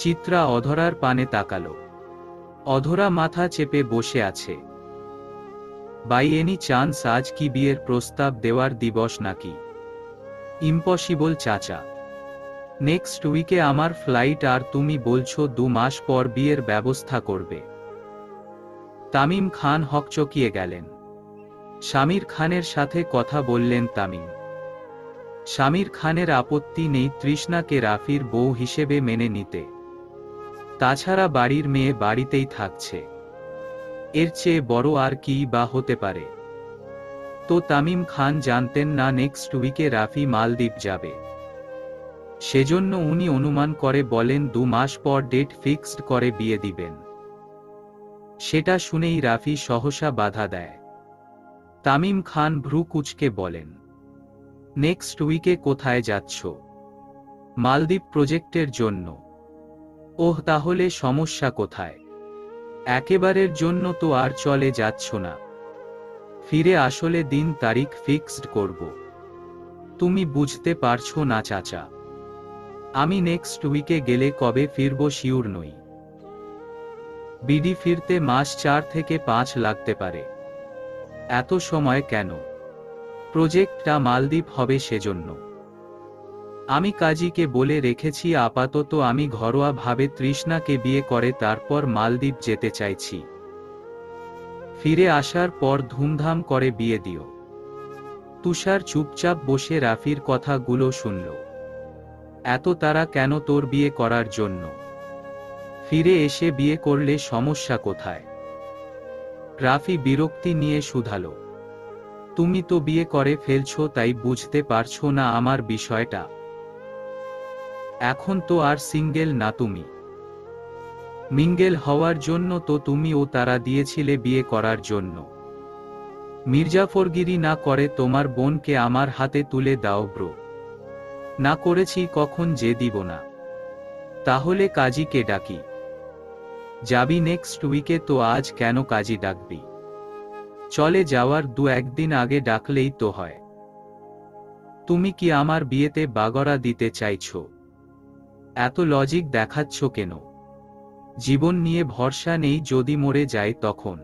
চিত্রা অধরার পানে তাকালো। অধরা মাথা চেপে বসে আছে। বাই এনি চান্স আজ কি বিয়ের প্রস্তাব দেওয়ার দিবস নাকি? ইম্পসিবল চাচা, নেক্সট উইকে আমার ফ্লাইট, আর তুমি বলছো 2 মাস পর বিয়ের ব্যবস্থা করবে। তামিম খান হকচকিয়ে গেলেন। শামির খানের সাথে কথা বললেন তামিম। শামির খানের আপত্তি নেই তৃষ্ণাকে রাফির বউ হিসেবে মেনে নিতে। তাছাড়া বাড়ির মেয়ে বাড়িতেই থাকছে, এর চেয়ে বড় আর কি বা হতে পারে? তো তামিম খান জানতেন না নেক্সট উইকে রাফি মালদ্বীপ যাবে। সেজন্য উনি অনুমান করে বলেন 2 মাস পর ডেট ফিক্সড করে বিয়ে দিবেন। সেটা শুনেই রাফি সহসা বাধা দেয়। তামিম খান ভ্রু কুঁচকে বলেন, নেক্সট উইকে কোথায় যাচ্ছ? মালদ্বীপ প্রজেক্টের জন্য। ওহ, তাহলে সমস্যা কোথায়? একেবারের জন্য তো আর চলে যাচ্ছ না। ফিরে আসলে দিন তারিখ ফিক্সড করব। তুমি বুঝতে পারছো না চাচা, আমি নেক্সট উইকে গেলে কবে ফিরব শিওর নই। বিডি ফিরতে মাস 4 থেকে 5 লাগতে পারে। এত সময় কেন? প্রজেক্টটা মালদ্বীপ হবে সেজন্য। আমি কাজীকে বলে রেখেছি আপাতত আমি ঘরোয়া ভাবে তৃষ্ণাকে বিয়ে করে তারপর মালদ্বীপ যেতে চাইছি। ফিরে আসার পর ধুমধাম করে বিয়ে দিও। তুষার চুপচাপ বসে রাফির কথাগুলো শুনল। এত তারা কেন তোর বিয়ে করার জন্য? ফিরে এসে বিয়ে করলে সমস্যা কোথায়? রাফি বিরক্তি নিয়ে শুধালো। তুমি তো বিয়ে করে ফেলছো, তাই বুঝতে পারছো না আমার বিষয়টা? এখন তো আর সিঙ্গেল না তুমি। মিঙ্গেল হওয়ার জন্য তো তুমি ও তারা দিয়েছিলে বিয়ে করার জন্য। মির্জাফরগিরি না করে তোমার বোনকে আমার হাতে তুলে দাও ব্রো। না করেছি কখন যে দিব না। তাহলে কাজীকে ডাকি। যাবি নেক্সট উইকে তো আজ কেন কাজী ডাকবি? চলে যাওয়ার 2-1 দিন আগে ডাকলেই তো হয়। তুমি কি আমার বিয়েতে বাগড়া দিতে চাইছো? এত লজিক দেখাচ্ছ কেন? জীবন নিয়ে ভরসা নেই, যদি মরে যায় তখন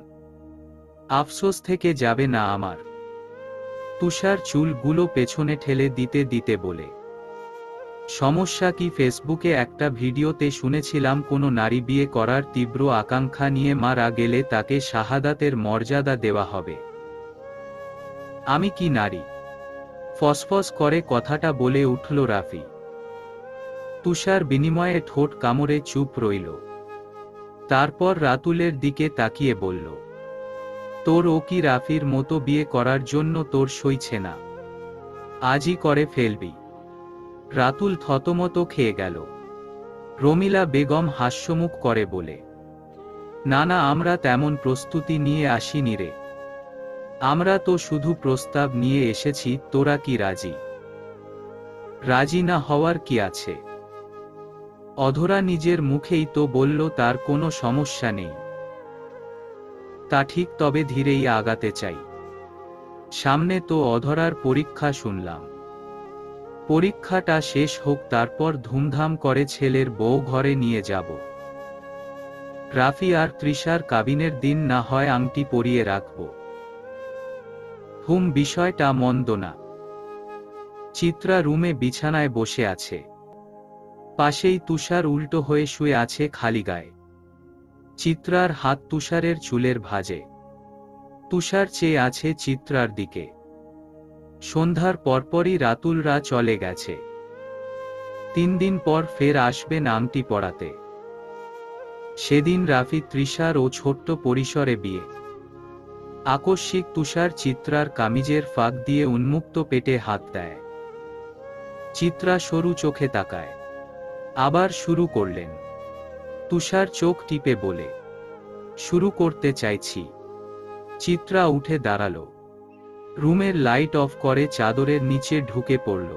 আফসোস থেকে যাবে না আমার? তুষার চুলগুলো পেছনে ঠেলে দিতে দিতে বলে। সমস্যা কি? ফেসবুকে একটা ভিডিওতে শুনেছিলাম কোনো নারী বিয়ে করার তীব্র আকাঙ্ক্ষা নিয়ে মারা গেলে তাকে শাহাদাতের মর্যাদা দেওয়া হবে। আমি কি নারী? ফসফস করে কথাটা বলে উঠল রাফি। তুষার বিনিময়ে ঠোঁট কামড়ে চুপ রইল। তারপর রাতুলের দিকে তাকিয়ে বলল, তোর ও কি রাফির মতো বিয়ে করার জন্য তোর সইছে না? আজই করে ফেলবি? রাতুল থতমত খেয়ে গেল। রমিলা বেগম হাস্যমুখ করে বলে, না না, আমরা তেমন প্রস্তুতি নিয়ে আসিনি রে। আমরা তো শুধু প্রস্তাব নিয়ে এসেছি, তোরা কি রাজি? রাজি না হওয়ার কি আছে? অধরা নিজের মুখেই তো বলল তার কোনো সমস্যা নেই। তা ঠিক, তবে ধীরেই আগাতে চাই। সামনে তো অধরার পরীক্ষা শুনলাম। পরীক্ষাটা শেষ হোক, তারপর ধুমধাম করে ছেলের বউ ঘরে নিয়ে যাব। রাফি আর তৃষার কাবিনের দিন না হয় আংটি পরিয়ে রাখব। বিষয়টা মন্দ না। চিত্রা রুমে বিছানায় বসে আছে। পাশেই তুষার উল্টো হয়ে শুয়ে আছে খালি গায়ে। চিত্রার হাত তুষারের চুলের ভাঁজে। তুষার চেয়ে আছে চিত্রার দিকে। সন্ধ্যার পরপরই রাতুলরা চলে গেছে। 3 দিন পর ফের আসবেন আংটি পরাতে। সেদিন রাফি তৃষার ও ছোট্ট পরিসরে বিয়ে। আকস্মিক তুষার চিত্রার কামিজের ফাঁক দিয়ে উন্মুক্ত পেটে হাত দেয়। চিত্রা সরু চোখে তাকায়। আবার শুরু করলেন। তুষার চোখ টিপে বলে, শুরু করতে চাইছি। চিত্রা উঠে দাঁড়ালো। রুমের লাইট অফ করে চাদরের নিচে ঢুকে পড়ল।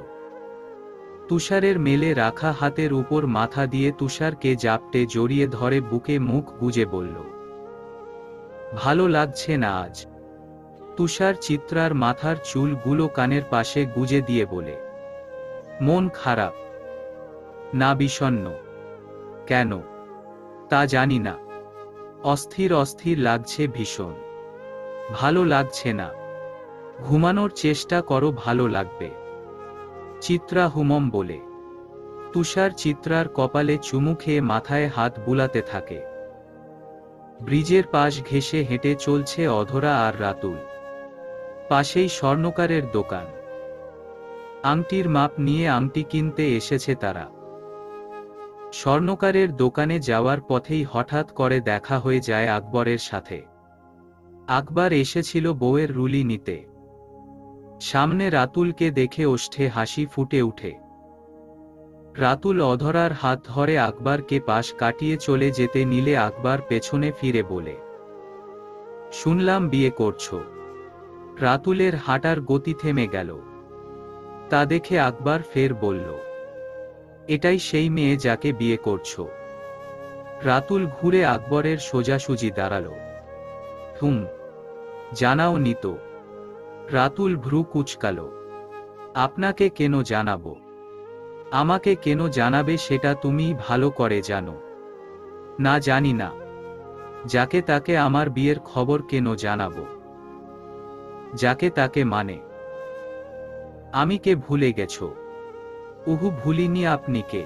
তুষারের মেলে রাখা হাতের উপর মাথা দিয়ে তুষারকে জাপটে জড়িয়ে ধরে বুকে মুখ গুজে বলল, ভালো লাগছে না আজ? তুষার চিত্রার মাথার চুলগুলো কানের পাশে গুজে দিয়ে বলে, মন খারাপ? না, বিষণ্ণ। কেন? তা জানি না। অস্থির অস্থির লাগছে ভীষণ। ভালো লাগছে না। ঘুমানোর চেষ্টা করো, ভালো লাগবে। চিত্রা হুমম বলে। তুষার চিত্রার কপালে চুমু খেয়ে মাথায় হাত বুলাতে থাকে। ব্রিজের পাশ ঘেঁষে হেঁটে চলছে অধরা আর রাতুল। পাশেই স্বর্ণকারের দোকান। আংটির মাপ নিয়ে আংটি কিনতে এসেছে তারা। স্বর্ণকারের দোকানে যাওয়ার পথেই হঠাৎ করে দেখা হয়ে যায় আকবরের সাথে। আকবর এসেছিল বউয়ের রুলি নিতে। সামনে রাতুলকে দেখে ওষ্ঠে হাসি ফুটে উঠে। রাতুল অধরার হাত ধরে আকবরকে পাশ কাটিয়ে চলে যেতে নিলে আকবর পেছনে ফিরে বলে, শুনলাম বিয়ে করছো। রাতুলের হাঁটার গতি থেমে গেল। তা দেখে আকবর ফের বলল, এটাই সেই মেয়ে যাকে বিয়ে করছো? রাতুল ঘুরে আকবরের সোজাসুজি দাঁড়াল। হুম, জানাও নি তো। রাতুল ভ্রু কুঁচকাল। আপনাকে কেন জানাবো? আমাকে কেন জানাবে সেটা তুমিই ভালো করে জানো। না, জানি না। যাকে তাকে আমার বিয়ের খবর কেন জানাবো? যাকে তাকে মানে? আমি কে ভুলে গেছো? উহু, ভুলিনি। আপনি কে?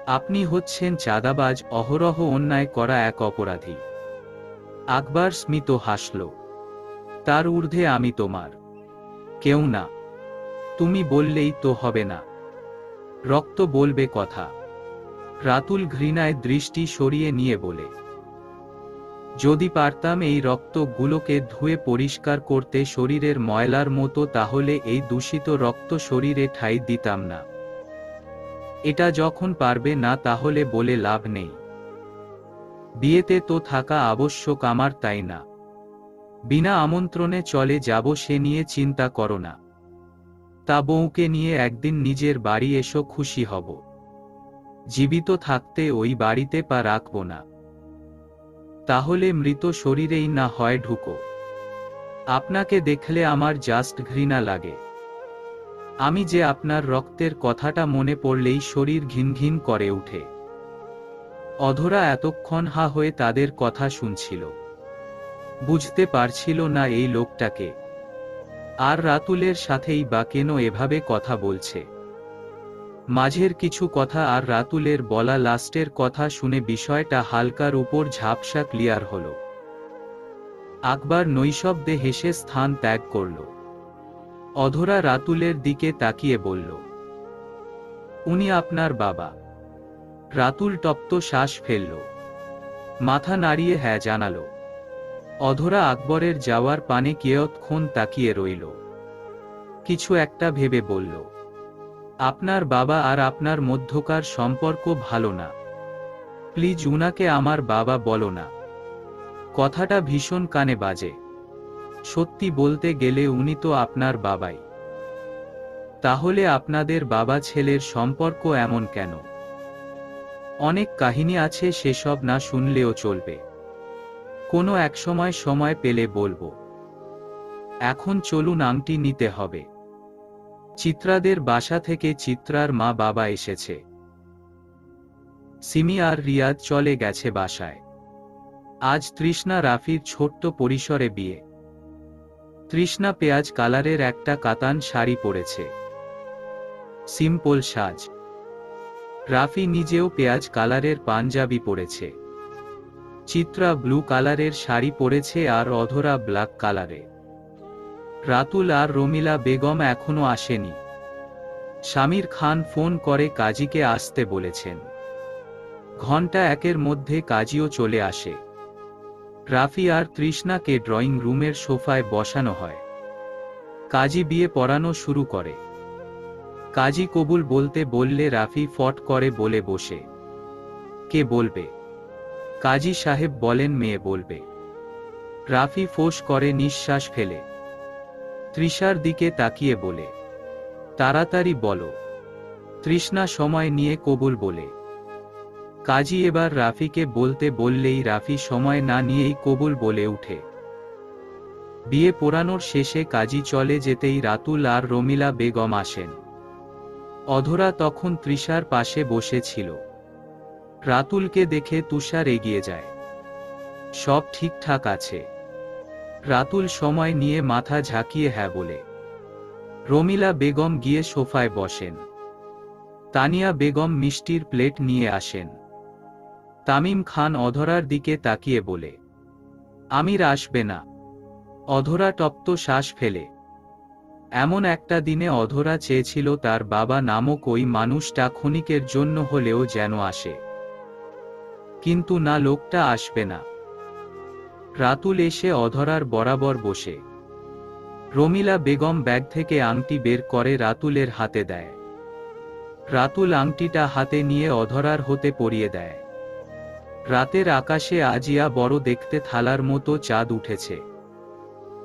আপনি হচ্ছেন চাঁদাবাজ, অহরহ অন্যায় করা এক অপরাধী। আকবর স্মিত হাসল। তার ঊর্ধ্বে আমি তোমার কেউ না। তুমি বললেই তো হবে না, রক্ত বলবে কথা। রাতুল ঘৃণায় দৃষ্টি সরিয়ে নিয়ে বলে, যদি পারতাম এই রক্তগুলোকে ধুয়ে পরিষ্কার করতে শরীরের ময়লার মতো, তাহলে এই দূষিত রক্ত শরীরে ঠাঁই দিতাম না। এটা যখন পারবে না, তাহলে বলে লাভ নেই। বিয়েতে তো থাকা আবশ্যক আমার, তাই না? বিনা আমন্ত্রণে চলে যাব সে নিয়ে চিন্তা করো না। তা বউকে নিয়ে একদিন নিজের বাড়ি এসো, খুশি হব। জীবিত থাকতে ওই বাড়িতে পা রাখব না। তাহলে মৃত শরীরেই না হয় ঢুকো। আপনাকে দেখলে আমার জাস্ট ঘৃণা লাগে। আমি যে আপনার রক্তের কথাটা মনে পড়লেই শরীর ঘিনঘিন করে উঠে। অধরা এতক্ষণ হা হয়ে তাদের কথা শুনছিল। বুঝতে পারছিল না এই লোকটাকে আর রাতুলের সাথেই বা কেন এভাবে কথা বলছে। মাঝের কিছু কথা আর রাতুলের বলা লাস্টের কথা শুনে বিষয়টা হালকার উপর ঝাপসা ক্লিয়ার হল। আকবর নৈশব্দে হেসে স্থান ত্যাগ করল। অধরা রাতুলের দিকে তাকিয়ে বলল, উনি আপনার বাবা? রাতুল তপ্ত শ্বাস ফেলল, মাথা নাড়িয়ে হ্যাঁ জানাল। অধরা আকবরের যাওয়ার পানে কিয়ৎক্ষণ তাকিয়ে রইল। কিছু একটা ভেবে বলল, আপনার বাবা আর আপনার মধ্যকার সম্পর্ক ভালো না। প্লিজ উনাকে আমার বাবা বলো না। কথাটা ভীষণ কানে বাজে। সত্যি বলতে গেলে উনি তো আপনার বাবাই। তাহলে আপনাদের বাবা ছেলের সম্পর্ক এমন কেন? অনেক কাহিনী আছে, সেসব না শুনলেও চলবে। কোনো এক সময় পেলে বলবো। এখন চলুন, আংটি নিতে হবে। চিত্রাদের বাসা থেকে চিত্রার মা বাবা এসেছে। সিমি আর রিয়াদ চলে গেছে বাসায়। আজ তৃষ্ণা রাফির ছোট্ট পরিসরে বিয়ে। তৃষ্ণা পেঁয়াজ কালারের একটা কাতান শাড়ি পরেছে, সিম্পল সাজ। রাফি নিজেও পেঁয়াজ কালারের পাঞ্জাবি পরেছে। চিত্রা ব্লু কালারের শাড়ি পরেছে আর অধরা ব্ল্যাক কালারে। রাতুল আর রমিলা বেগম এখনো আসেনি। শামির খান ফোন করে কাজীকে আসতে বলেছেন। ঘন্টা একের মধ্যে কাজীও চলে আসে। রাফি আর তৃষ্ণাকে ড্রয়িং রুমের সোফায় বসানো হয়। কাজী বিয়ে পড়ানো শুরু করে। কাজী কবুল বলতে বললে রাফি ফট করে বলে বসে, কে বলবে? কাজী সাহেব বলেন মেয়ে বলবে। রাফি ফোঁস করে নিঃশ্বাস ফেলে। তৃষার দিকে তাকিয়ে বলে, তাড়াতাড়ি বলো। তৃষ্ণা সময় নিয়ে কবুল বলে। কাজী এবার রাফিকে বলতে বললেই রাফি সময় না নিয়েই কবুল বলে উঠে। বিয়ে পোড়ানোর শেষে কাজী চলে যেতেই রাতুল আর রমিলা বেগম আসেন। অধরা তখন তৃষার পাশে বসেছিল। রাতুলকে দেখে তুষার এগিয়ে যায়। সব ঠিকঠাক আছে? রাতুল সময় নিয়ে মাথা ঝাঁকিয়ে হ্যাঁ বলে। রমিলা বেগম গিয়ে সোফায় বসেন। তানিয়া বেগম মিষ্টির প্লেট নিয়ে আসেন। তামিম খান অধরার দিকে তাকিয়ে বলে, আমির আসবে না? অধরা তপ্ত শ্বাস ফেলে। এমন একটা দিনে অধরা চেয়েছিল তার বাবা নামক ওই মানুষটা ক্ষণিকের জন্য হলেও যেন আসে। কিন্তু না, লোকটা আসবে না। রাতুল এসে অধরার বরাবর বসে। রমিলা বেগম ব্যাগ থেকে আংটি বের করে রাতুলের হাতে দেয়। রাতুল আংটিটা হাতে নিয়ে অধরার হাতে পরিয়ে দেয়। রাতের আকাশে আজিয়া বড় দেখতে থালার মতো চাঁদ উঠেছে।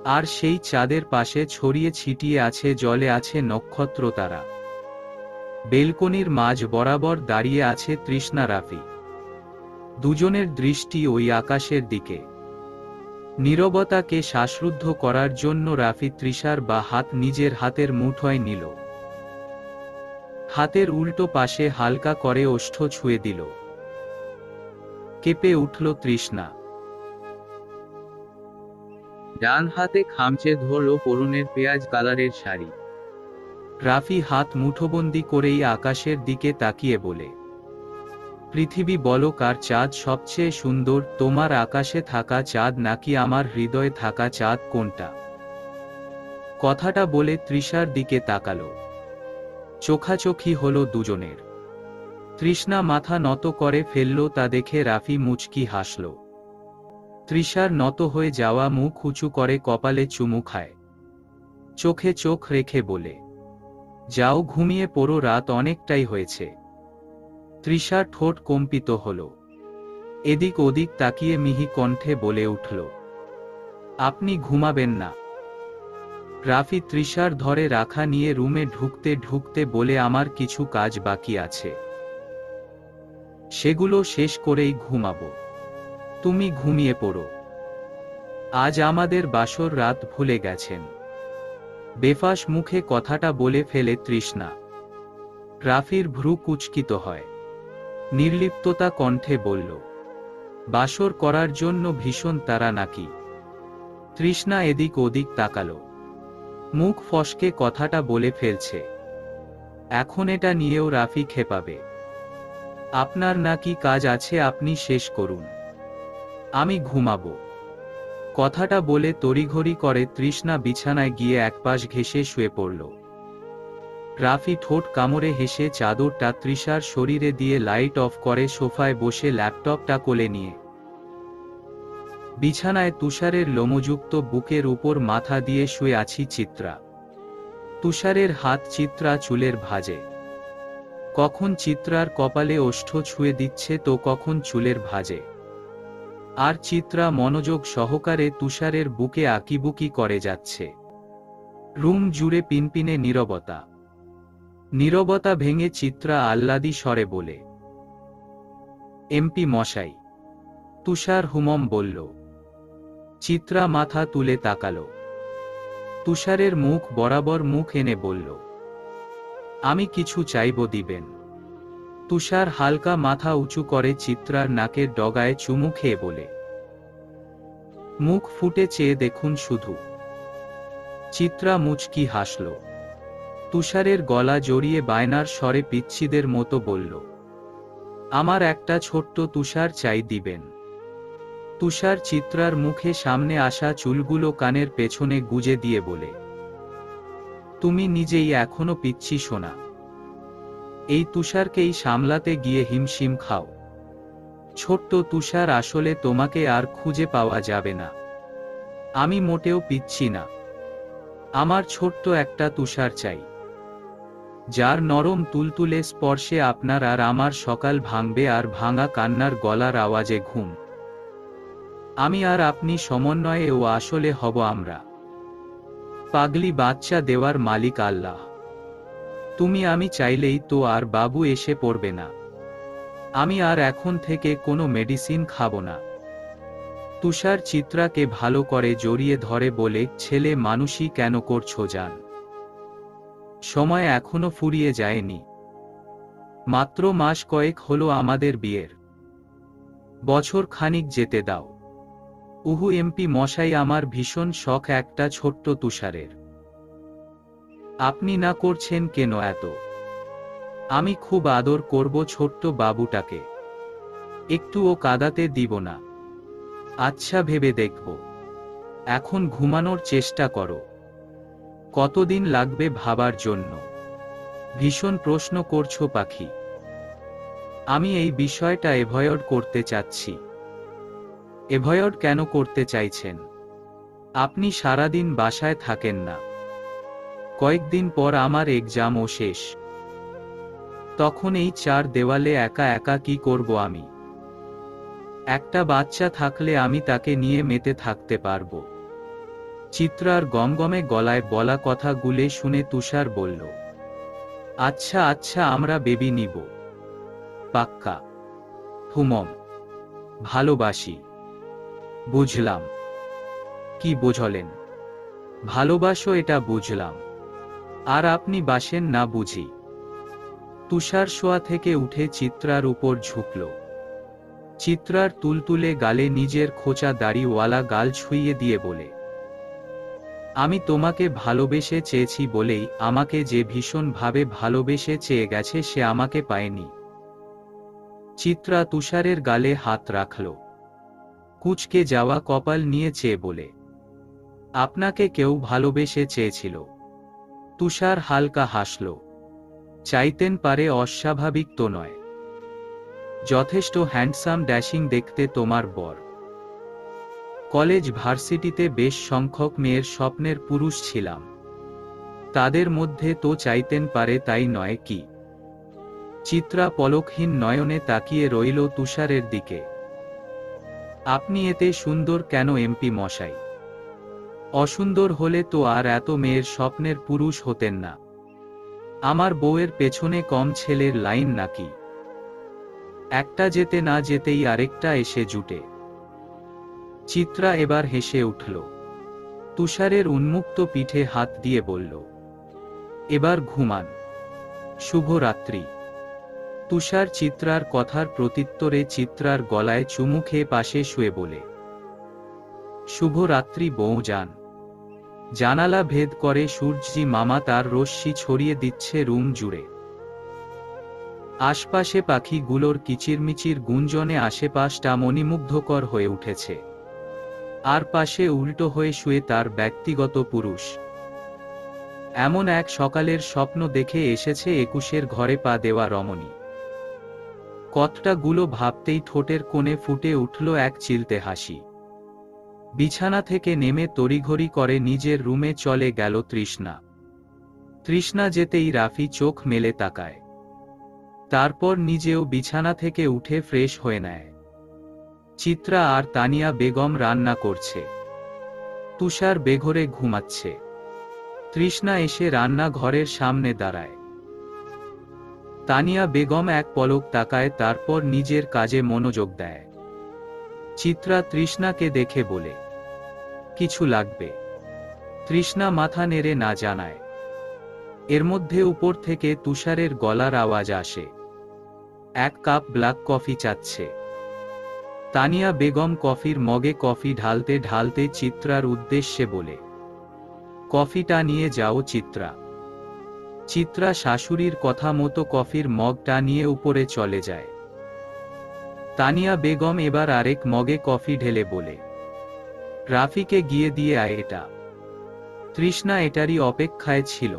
আর সেই চাঁদের পাশে ছড়িয়ে ছিটিয়ে আছে জলে আছে নক্ষত্র তারা। বেলকনির মাঝ বরাবর দাঁড়িয়ে আছে তৃষ্ণা রাফি। দুজনের দৃষ্টি ওই আকাশের দিকে। নীরবতাকে শ্বাসরুদ্ধ করার জন্য রাফি তৃষার বা হাত নিজের হাতের মুঠোয় নিল। হাতের উল্টো পাশে হালকা করে ওষ্ঠ ছুঁয়ে দিল। কেঁপে উঠল তৃষ্ণা। ডান হাতে খামচে ধরল পরনের পেঁয়াজ কালারের শাড়ি। রাফি হাত মুঠোবন্দি করেই আকাশের দিকে তাকিয়ে বলে, পৃথিবী বলো কার চাঁদ সবচেয়ে সুন্দর, তোমার আকাশে থাকা চাঁদ নাকি আমার হৃদয়ে থাকা চাঁদ, কোনটা? কথাটা বলে তৃষার দিকে তাকালো। চোখাচোখি হলো দুজনের। তৃষ্ণা মাথা নত করে ফেলল, তা দেখে রাফি মুচকি হাসল। তৃষার নত হয়ে যাওয়া মুখ উঁচু করে কপালে চুমু খায়। চোখে চোখ রেখে বলে, যাও ঘুমিয়ে পড়ো, রাত অনেকটাই হয়েছে। তৃষার ঠোঁট কম্পিত হল। এদিক ওদিক তাকিয়ে মিহি কণ্ঠে বলে উঠল, আপনি ঘুমাবেন না? রাফি তৃষার ধরে রাখা নিয়ে রুমে ঢুকতে ঢুকতে বলে, আমার কিছু কাজ বাকি আছে, সেগুলো শেষ করেই ঘুমাবো। তুমি ঘুমিয়ে পড়ো। আজ আমাদের বাসর রাত ভুলে গেছেন। বেফাস মুখে কথাটা বলে ফেলে তৃষ্ণা। রাফির ভ্রু কুঁচকিত হয়। নির্লিপ্ততা কণ্ঠে বলল, বাসর করার জন্য ভীষণ তাড়া নাকি? তৃষ্ণা এদিক ওদিক তাকালো। মুখ ফসকে কথাটা বলে ফেলছে। এখন এটা নিয়েও রাফি খেপাবে। আপনার নাকি কাজ আছে, আপনি শেষ করুন, আমি ঘুমাবো। কথাটা বলে তড়িঘড়ি করে তৃষ্ণা বিছানায় গিয়ে একপাশ ঘেঁষে শুয়ে পড়ল। রাফি ঠোঁট কামড়ে হেসে চাদরটা তৃষার শরীরে দিয়ে লাইট অফ করে সোফায় বসে ল্যাপটপটা কোলে নিয়ে বিছানায় তুষারের লোমযুক্ত বুকের উপর মাথা দিয়ে শুয়ে আছি চিত্রা। তুষারের হাত চিত্রা চুলের ভাঁজে। কখন চিত্রার কপালে ওষ্ঠ ছুঁয়ে দিচ্ছে তো কখন চুলের ভাঁজে। আর চিত্রা মনোযোগ সহকারে তুষারের বুকে আঁকিবুকি করে যাচ্ছে। রুম জুড়ে পিনপিনে নীরবতা। নীরবতা ভেঙে চিত্রা আহ্লাদী স্বরে বলে, এমপি মশাই। তুষার হুমম বলল। চিত্রা মাথা তুলে তাকালো। তুষারের মুখ বরাবর মুখ এনে বলল, আমি কিছু চাইব, দিবেন? তুষার হালকা মাথা উঁচু করে চিত্রার নাকের ডগায় চুমু খেয়ে বলে, মুখ ফুটে চেয়ে দেখুন শুধু। চিত্রা মুচকি হাসল। তুষারের গলা জড়িয়ে বায়নার স্বরে পিচ্ছিদের মতো বলল, আমার একটা ছোট্ট তুষার চাই, দিবেন? তুষার চিত্রার মুখে সামনে আসা চুলগুলো কানের পেছনে গুজে দিয়ে বলে, তুমি নিজেই এখনো পিচ্ছি শোনা। এই তুষারকেই সামলাতে গিয়ে হিমশিম খাও। ছোট্ট তুষার, আসলে তোমাকে আর খুঁজে পাওয়া যাবে না। আমি মোটেও পিচ্ছি না। আমার ছোট্ট একটা তুষার চাই, যার নরম তুলতুলে স্পর্শে আপনার আর আমার সকাল ভাঙবে, আর ভাঙা কান্নার গলার আওয়াজে ঘুম। আমি আর আপনি সমন্বয়ে ও আসলে হব আমরা। পাগলি বাচ্চা দেওয়ার মালিক আল্লাহ। তুমি আমি চাইলেই তো আর বাবু এসে পড়বে না। আমি আর এখন থেকে কোনো মেডিসিন খাবো না। তুষার চিত্রাকে ভালো করে জড়িয়ে ধরে বলে, ছেলে মানুষই কেন করছো জান? সময় এখনো ফুরিয়ে যায়নি। মাত্র মাস কয়েক হলো আমাদের বিয়ের। বছর খানিক যেতে দাও। উহু এমপি মশাই, আমার ভীষণ শখ একটা ছোট্ট তুষারের। আপনি না করছেন কেন এত? আমি খুব আদর করব ছোট্ট বাবুটাকে, একটুও কাঁদাতে দিব না। আচ্ছা, ভেবে দেখব। এখন ঘুমানোর চেষ্টা করো। কতদিন লাগবে ভাবার জন্য? ভীষণ প্রশ্ন করছো পাখি। আমি এই বিষয়টা এভয়েড করতে চাচ্ছি। এভয়েড কেন করতে চাইছেন? আপনি সারাদিন বাসায় থাকেন না। কয়েকদিন পর আমার এক্সামও শেষ। তখন এই চার দেওয়ালে একা একা কি করব আমি? একটা বাচ্চা থাকলে আমি তাকে নিয়ে মেতে থাকতে পারব। চিত্রার গমগমে গলায় বলা কথাগুলো শুনে তুষার বলল, আচ্ছা আচ্ছা, আমরা বেবি নিব, পাক্কা? হুমম। ভালোবাসি। বুঝলাম। কি বোঝলেন? ভালোবাসো এটা বুঝলাম, আর আপনি বাসেন না বুঝি? তুষার শোয়া থেকে উঠে চিত্রার উপর ঝুঁকল। চিত্রার তুলতুলে গালে নিজের খোঁচা দাড়িওয়ালা গাল ছুঁইয়ে দিয়ে বলে, আমি তোমাকে ভালোবেসে চেয়েছি বলেই আমাকে যে ভীষণভাবে ভালোবেসে চেয়ে গেছে সে আমাকে পায়নি। চিত্রা তুষারের গালে হাত রাখল, কুঁচকে যাওয়া কপাল নিয়ে চেয়ে বলে, আপনাকে কেউ ভালোবেসে চেয়েছিল? তুষার হালকা হাসল। চাইতেন পারে, অস্বাভাবিক তো নয়। যথেষ্ট হ্যান্ডসাম ড্যাশিং দেখতে তোমার বর। কলেজ ভার্সিটিতে বেশ সংখ্যক মেয়ের স্বপ্নের পুরুষ ছিলাম, তাদের মধ্যে তো চাইতেন পারে, তাই নয় কি? চিত্রা পলকহীন নয়নে তাকিয়ে রইল তুষারের দিকে। আপনি এতে সুন্দর কেন এমপি মশাই? অসুন্দর হলে তো আর এত মেয়ের স্বপ্নের পুরুষ হতেন না। আমার বউয়ের পেছনে কম ছেলের লাইন নাকি? একটা যেতে না যেতেই আরেকটা এসে জুটে। চিত্রা এবার হেসে উঠল। তুষারের উন্মুক্ত পিঠে হাত দিয়ে বলল, এবার ঘুমান, শুভরাত্রি। তুষার চিত্রার কথার প্রত্যুত্তরে চিত্রার গলায় চুমু খেয়ে পাশে শুয়ে বলে, শুভরাত্রি বউজান। জানালা ভেদ করে সূর্যজি মামা তার রশ্মি ছড়িয়ে দিচ্ছে রুম জুড়ে। আশপাশে পাখিগুলোর কিচিরমিচির গুঞ্জনে আশেপাশটা মণিমুগ্ধকর হয়ে উঠেছে। আর পাশে উল্টো হয়ে শুয়ে তার ব্যক্তিগত পুরুষ। এমন এক সকালের স্বপ্ন দেখে এসেছে 21-এর ঘরে পা দেওয়া রমণী। কথাগুলো ভাবতেই ঠোঁটের কোণে ফুটে উঠল এক চিলতে হাসি। বিছানা থেকে নেমে তড়িঘড়ি করে নিজের রুমে চলে গেল তৃষ্ণা। তৃষ্ণা যেতেই রাফি চোখ মেলে তাকায়, তারপর নিজেও বিছানা থেকে উঠে ফ্রেশ হয়ে নেয়। চিত্রা আর তানিয়া বেগম রান্না করছে, তুষার বেঘরে ঘুমাচ্ছে। তৃষ্ণা এসে রান্নাঘরের সামনে দাঁড়ায়। তানিয়া বেগম এক পলক তাকায়, তারপর নিজের কাজে মনোযোগ দেয়। চিত্রা তৃষ্ণাকে দেখে বলে, কিছু লাগবে? তৃষ্ণা মাথা নেড়ে না জানায়। এর মধ্যে উপর থেকে তুষারের গলার আওয়াজ আসে, এক কাপ ব্ল্যাক কফি চাচ্ছে। তানিয়া বেগম কফির মগে কফি ঢালতে ঢালতে চিত্রার উদ্দেশ্যে বলে, কফিটা নিয়ে যাও চিত্রা। চিত্রা শাশুড়ির কথা মতো কফির মগটা নিয়ে উপরে চলে যায়। তানিয়া বেগম এবার আরেক মগে কফি ঢেলে বলে, রাফিকে গিয়ে দিয়ে আয় এটা। তৃষ্ণা এটারই অপেক্ষায় ছিল।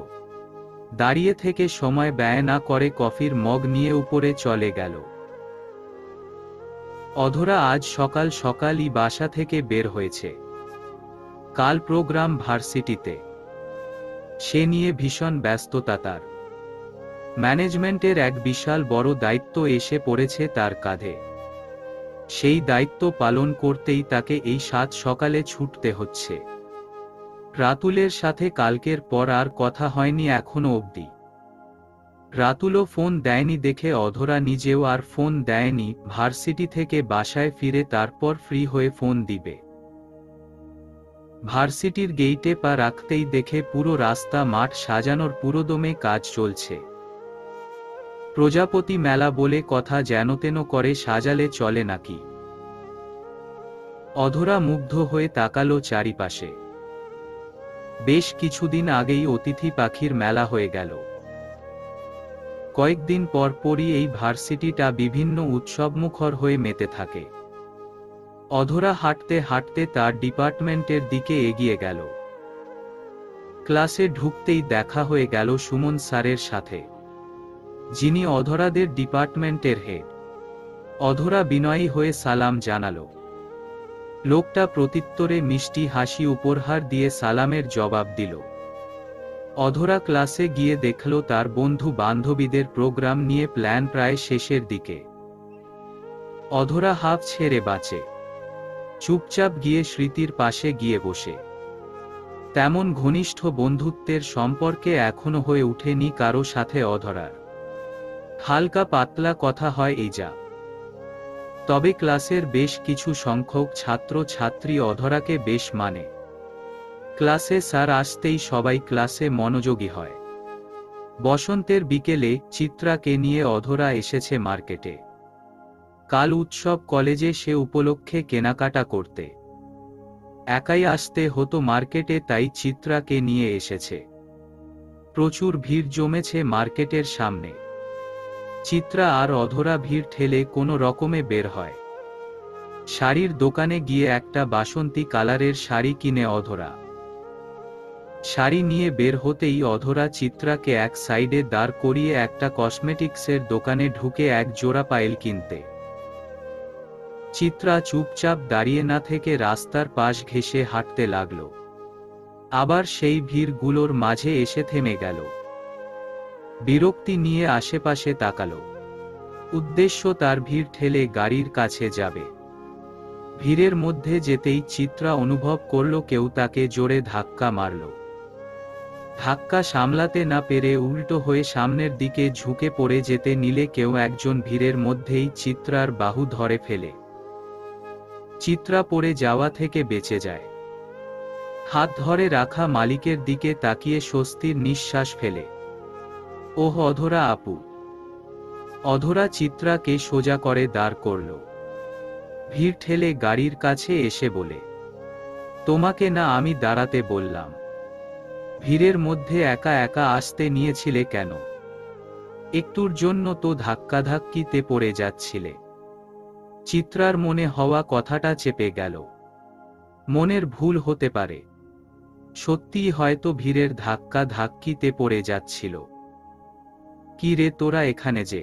দাঁড়িয়ে থেকে সময় ব্যয় না করে কফির মগ নিয়ে উপরে চলে গেল। অধরা আজ সকাল সকালই বাসা থেকে বের হয়েছে। কাল প্রোগ্রাম ভার্সিটিতে, সে নিয়ে ভীষণ ব্যস্ততা তার। ম্যানেজমেন্টের এক বিশাল বড় দায়িত্ব এসে পড়েছে তার কাঁধে। সেই দায়িত্ব পালন করতেই তাকে এই সাত সকালে ছুটতে হচ্ছে। রাতুলের সাথে কালকের পর আর কথা হয়নি এখনো অবধি। রাতুলও ফোন দেয়নি দেখে অধরা নিজেও আর ফোন দেয়নি। ভার্সিটি থেকে বাসায় ফিরে তারপর ফ্রি হয়ে ফোন দিবে। ভার্সিটির গেইটে পা রাখতেই দেখে পুরো রাস্তা মাঠ সাজানোর পুরোদমে কাজ চলছে। প্রজাপতি মেলা বলে কথা, যেনতেন করে সাজালে চলে নাকি? অধরা মুগ্ধ হয়ে তাকালো চারিপাশে। বেশ কিছুদিন আগেই অতিথি পাখির মেলা হয়ে গেল। কয়েকদিন পর পরই এই ভার্সিটিটা বিভিন্ন উৎসবমুখর হয়ে মেতে থাকে। অধরা হাঁটতে হাঁটতে তার ডিপার্টমেন্টের দিকে এগিয়ে গেল। ক্লাসে ঢুকতেই দেখা হয়ে গেল সুমন স্যারের সাথে, যিনি অধরাদের ডিপার্টমেন্টের হেড। অধরা বিনয়ী হয়ে সালাম জানালো। লোকটা প্রত্যুত্তরে মিষ্টি হাসি উপহার দিয়ে সালামের জবাব দিল। অধরা ক্লাসে গিয়ে দেখল তার বন্ধু বান্ধবীদের প্রোগ্রাম নিয়ে প্ল্যান প্রায় শেষের দিকে। অধরা হাঁফ ছেড়ে বাঁচে। চুপচাপ গিয়ে স্মৃতির পাশে গিয়ে বসে। তেমন ঘনিষ্ঠ বন্ধুত্বের সম্পর্কে এখনো হয়ে ওঠেনি কারো সাথে অধরার। হালকা পাতলা কথা হয় এই যা। তবে ক্লাসের বেশ কিছু সংখ্যক ছাত্র ছাত্রী অধরাকে বেশ মানে। ক্লাসে স্যার আসতেই সবাই ক্লাসে মনোযোগী হয়। বসন্তের বিকেলে চিত্রাকে নিয়ে অধরা এসেছে মার্কেটে। কাল উৎসব, কলেজে সে উপলক্ষে কেনাকাটা করতে একাই আসতে হতো মার্কেটে, তাই চিত্রাকে নিয়ে এসেছে। প্রচুর ভিড় জমেছে মার্কেটের সামনে। চিত্রা আর অধরা ভিড় ঠেলে কোনো রকমে বের হয়। শাড়ির দোকানে গিয়ে একটা বাসন্তী কালারের শাড়ি কিনে অধরা। শাড়ি নিয়ে বের হতেই অধরা চিত্রাকে এক সাইডে দাঁড় করিয়ে একটা কসমেটিক্সের দোকানে ঢুকে এক জোড়া পায়েল কিনতে। চিত্রা চুপচাপ দাঁড়িয়ে না থেকে রাস্তার পাশ ঘেঁষে হাঁটতে লাগল। আবার সেই ভিড়গুলোর মাঝে এসে থেমে গেল। বিরক্তি নিয়ে আশেপাশে তাকাল। উদ্দেশ্য তার ভিড় ঠেলে গাড়ির কাছে যাবে। ভিড়ের মধ্যে যেতেই চিত্রা অনুভব করল কেউ তাকে জোরে ধাক্কা মারল। ধাক্কা সামলাতে না পেরে উল্টো হয়ে সামনের দিকে ঝুঁকে পড়ে যেতে নিলে কেউ একজন ভিড়ের মধ্যেই চিত্রার বাহু ধরে ফেলে। চিত্রা পড়ে যাওয়া থেকে বেঁচে যায়। হাত ধরে রাখা মালিকের দিকে তাকিয়ে স্বস্তির নিঃশ্বাস ফেলে। ওহ অধরা আপু। অধরা চিত্রাকে সোজা করে দাঁড় করল। ভিড় ঠেলে গাড়ির কাছে এসে বলে, তোমাকে না আমি দাঁড়াতে বললাম? ভিড়ের মধ্যে একা একা আসতে নিয়েছিলে কেন? একটুর জন্য তো ধাক্কাধাক্কিতে পড়ে যাচ্ছিলে। চিত্রার মনে হওয়া কথাটা চেপে গেল। মনের ভুল হতে পারে, সত্যিই হয়তো ভিড়ের ধাক্কা ধাক্কিতে পড়ে যাচ্ছিল। কি রে তোরা এখানে যে?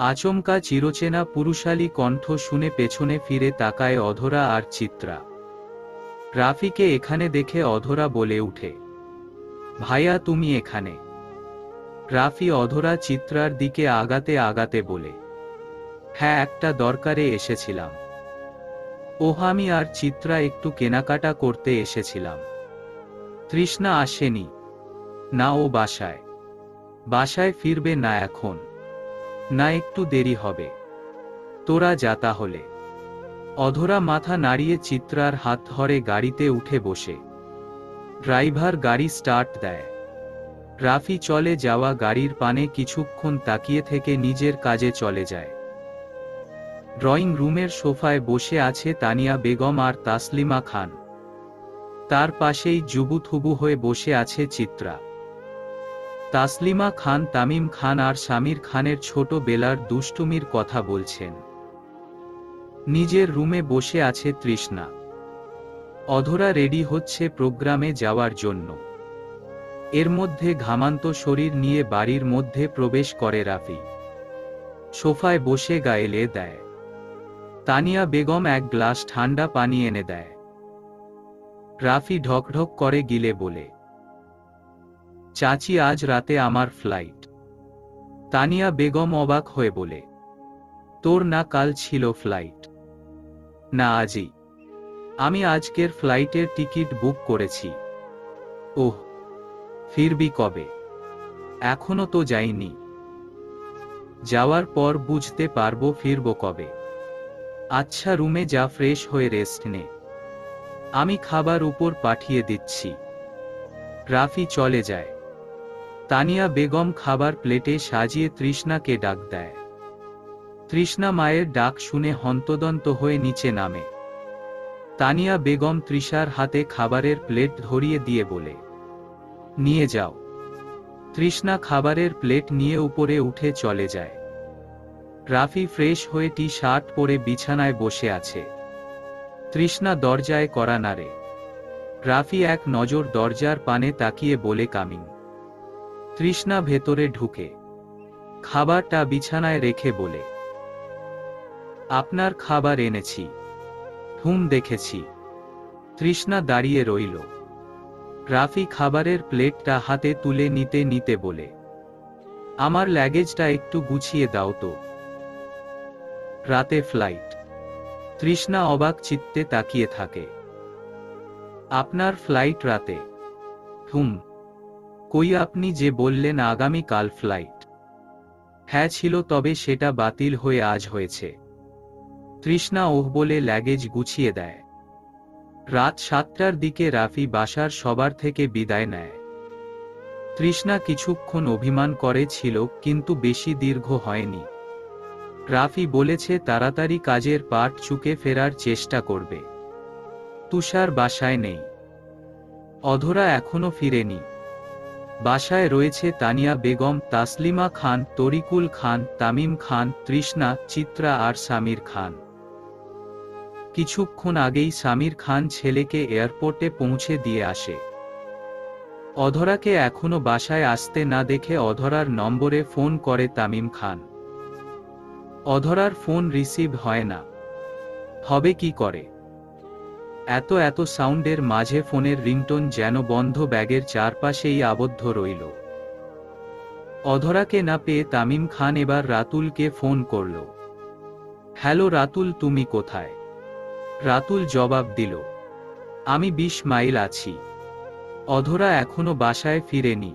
আচমকা চিরচেনা পুরুষালী কণ্ঠ শুনে পেছনে ফিরে তাকায় অধরা আর চিত্রা। রাফিকে এখানে দেখে অধরা বলে উঠে, ভাইয়া তুমি এখানে? রাফি অধরা চিত্রার দিকে আগাতে আগাতে বলে, হ্যাঁ একটা দরকারে এসেছিলাম। ওহ আমি আর চিত্রা একটু কেনাকাটা করতে এসেছিলাম। তৃষ্ণা আসেনি? না ও বাসায়। বাসায় ফিরবে না এখন? না একটু দেরি হবে। তোরা যা তাহলে। অধরা মাথা নাড়িয়ে চিত্রার হাত ধরে গাড়িতে উঠে বসে। ড্রাইভার গাড়ি স্টার্ট দেয়। রাফি চলে যাওয়া গাড়ির পানে কিছুক্ষণ তাকিয়ে থেকে নিজের কাজে চলে যায়। ড্রয়িং রুমের সোফায় বসে আছে তানিয়া বেগম আর তাসলিমা খান। তার পাশেই জুবুথুবু হয়ে বসে আছে চিত্রা। তাসলিমা খান তামিম খান আর শামির খানের ছোট বেলার দুষ্টুমির কথা বলছেন। নিজের রুমে বসে আছে তৃষ্ণা। অধরা রেডি হচ্ছে প্রোগ্রামে যাওয়ার জন্য। এর মধ্যে ঘামান্ত শরীর নিয়ে বাড়ির মধ্যে প্রবেশ করে রাফি। সোফায় বসে গায়ে দেয়। তানিয়া বেগম এক গ্লাস ঠান্ডা পানি এনে দেয়। রাফি ঢকঢক করে গিলে বলে, চাচি আজ রাতে আমার ফ্লাইট। তানিয়া বেগম অবাক হয়ে বলে, তোর না কাল ছিল ফ্লাইট? না আজই। আমি আজকের ফ্লাইটের টিকিট বুক করেছি। ওহ, ফিরবি কবে? এখনো তো যাইনি। যাওয়ার পর বুঝতে পারবো ফিরবো কবে। আচ্ছা রুমে যা, ফ্রেশ হয়ে রেস্ট নে। আমি খাবার উপর পাঠিয়ে দিচ্ছি। রাফি চলে যায়। তানিয়া বেগম খাবার প্লেটে সাজিয়ে তৃষ্ণাকে ডাক দেয়। তৃষ্ণা মায়ের ডাক শুনে হন্তদন্ত হয়ে নিচে নামে। তানিয়া বেগম তৃষার হাতে খাবারের প্লেট ধরিয়ে দিয়ে বলে, নিয়ে যাও। তৃষ্ণা খাবারের প্লেট নিয়ে উপরে উঠে চলে যায়। রাফি ফ্রেশ হয়ে টি শার্ট পরে বিছানায় বসে আছে। তৃষ্ণা দরজায় কড়া নাড়ে। রাফি এক নজর দরজার পানে তাকিয়ে বলে, কামিং। তৃষ্ণা ভেতরে ঢুকে খাবারটা বিছানায় রেখে বলে, আপনার খাবার এনেছি। দেখেছি। তৃষ্ণা দাঁড়িয়ে রইল। রাফি খাবারের প্লেটটা হাতে তুলে নিতে নিতে বলে, আমার লাগেজটা একটু গুছিয়ে দাও তো। রাতে ফ্লাইট? তৃষ্ণা অবাক চিত্তে তাকিয়ে থাকে। আপনার ফ্লাইট রাতে? কই আপনি যে বললেন আগামীকাল ফ্লাইট। হ্যাঁ ছিল, তবে সেটা বাতিল হয়ে আজ হয়েছে। তৃষ্ণা ওহ বলে লাগেজ গুছিয়ে দেয়। রাত 7টার দিকে রাফি বাসার সবার থেকে বিদায় নেয়। তৃষ্ণা কিছুক্ষণ অভিমান করেছিল, কিন্তু বেশি দীর্ঘ হয়নি। রাফি বলেছে তাড়াতাড়ি কাজের পাট চুকে ফেরার চেষ্টা করবে। তুষার বাসায় নেই। অধরা এখনো ফিরেনি। বাসায় রয়েছে তানিয়া বেগম, তাসলিমা খান, তরিকুল খান, তামিম খান, তৃষ্ণা, চিত্রা আর সামির খান। কিছুক্ষণ আগেই সামির খান ছেলেকে এয়ারপোর্টে পৌঁছে দিয়ে আসে। অধরাকে এখনো বাসায় আসতে না দেখে অধরার নম্বরে ফোন করে তামিম খান। অধরার ফোন রিসিভ হয় না। হবে কি করে? এত সাউন্ডের মাঝে ফোনের রিংটোন যেন বন্ধ ব্যাগের চারপাশেই আবদ্ধ রইল। অধরাকে না পেয়ে তামিম খান এবার রাতুলকে ফোন করল। হ্যালো রাতুল, তুমি কোথায়? রাতুল জবাব দিল, আমি 20 মাইল আছি। অধরা এখনো বাসায় ফিরেনি।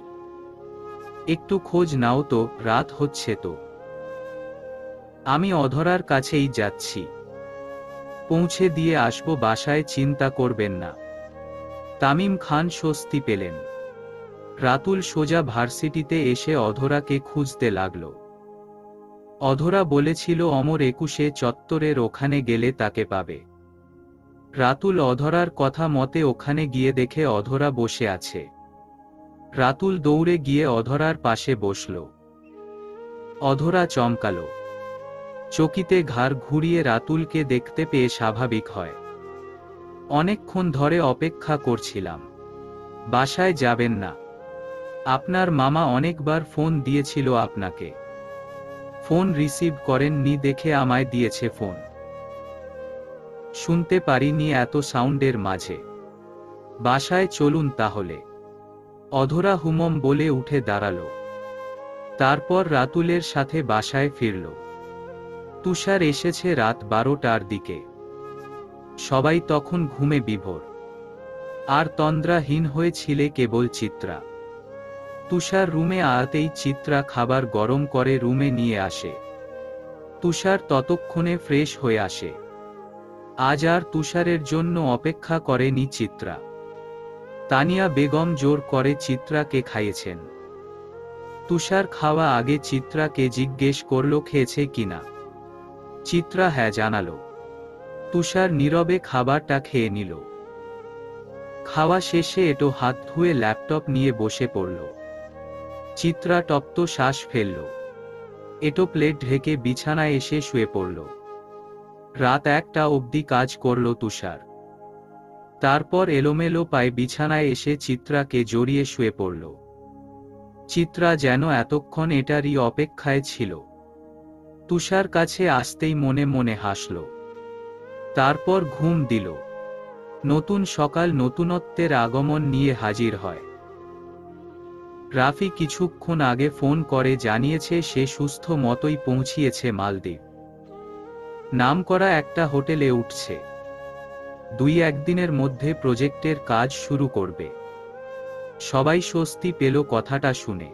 একটু খোঁজ নাও তো, রাত হচ্ছে তো। আমি অধরার কাছেই যাচ্ছি, পৌঁছে দিয়ে আসবো বাসায়, চিন্তা করবেন না। তামিম খান স্বস্তি পেলেন। রাতুল সোজা ভার্সিটিতে এসে অধরাকে খুঁজতে লাগল। অধরা বলেছিল অমর 21 চত্বরের ওখানে গেলে তাকে পাবে। রাতুল অধরার কথা মতে ওখানে গিয়ে দেখে অধরা বসে আছে। রাতুল দৌড়ে গিয়ে অধরার পাশে বসল। অধরা চমকালো। চকিতে ঘাড় ঘুরিয়ে রাতুলকে দেখতে পেয়ে স্বাভাবিক হয়। অনেকক্ষণ ধরে অপেক্ষা করছিলাম। বাসায় যাবেন না? আপনার মামা অনেকবার ফোন দিয়েছিল আপনাকে। ফোন রিসিভ করেননি দেখে আমায় দিয়েছে ফোন। শুনতে পারিনি এত সাউন্ডের মাঝে। বাসায় চলুন তাহলে। অধরা হুমম বলে উঠে দাঁড়ালো। তারপর রাতুলের সাথে বাসায় ফিরল। তুষার এসেছে রাত 12টার দিকে। সবাই তখন ঘুমে বিভোর। আর তন্দ্রাহীন হয়েছিল কেবল চিত্রা। তুষার রুমে আতেই চিত্রা খাবার গরম করে রুমে নিয়ে আসে। তুষার ততক্ষণে ফ্রেশ হয়ে আসে। আজ আর তুষারের জন্য অপেক্ষা করেনি চিত্রা। তানিয়া বেগম জোর করে চিত্রাকে খাইয়েছেন। তুষার খাওয়া আগে চিত্রাকে জিজ্ঞেস করল খেয়েছে কিনা। চিত্রা হ্যাঁ জানালো। তুষার নীরবে খাবারটা খেয়ে নিল। খাওয়া শেষে এটো হাত ধুয়ে ল্যাপটপ নিয়ে বসে পড়ল। চিত্রা তপ্ত শ্বাস ফেলল। এটো প্লেট ঢেকে বিছানায় এসে শুয়ে পড়ল। রাত 1টা অবধি কাজ করল তুষার। তারপর এলোমেলো পায়ে বিছানায় এসে চিত্রাকে জড়িয়ে শুয়ে পড়ল। চিত্রা যেন এতক্ষণ এটারই অপেক্ষায় ছিল। তুষার কাছে আসতেই মনে মনে হাসল। তারপর ঘুম দিল। নতুন সকাল নতুনত্বের আগমন নিয়ে হাজির হয়। রাফি কিছুক্ষণ আগে ফোন করে জানিয়েছে সে সুস্থ মতোই পৌঁছিয়েছে মালদ্বীপ। নামকরা একটা হোটেলে উঠছে। 2-1 দিনের মধ্যে প্রজেক্টের কাজ শুরু করবে। সবাই স্বস্তি পেল কথাটা শুনে।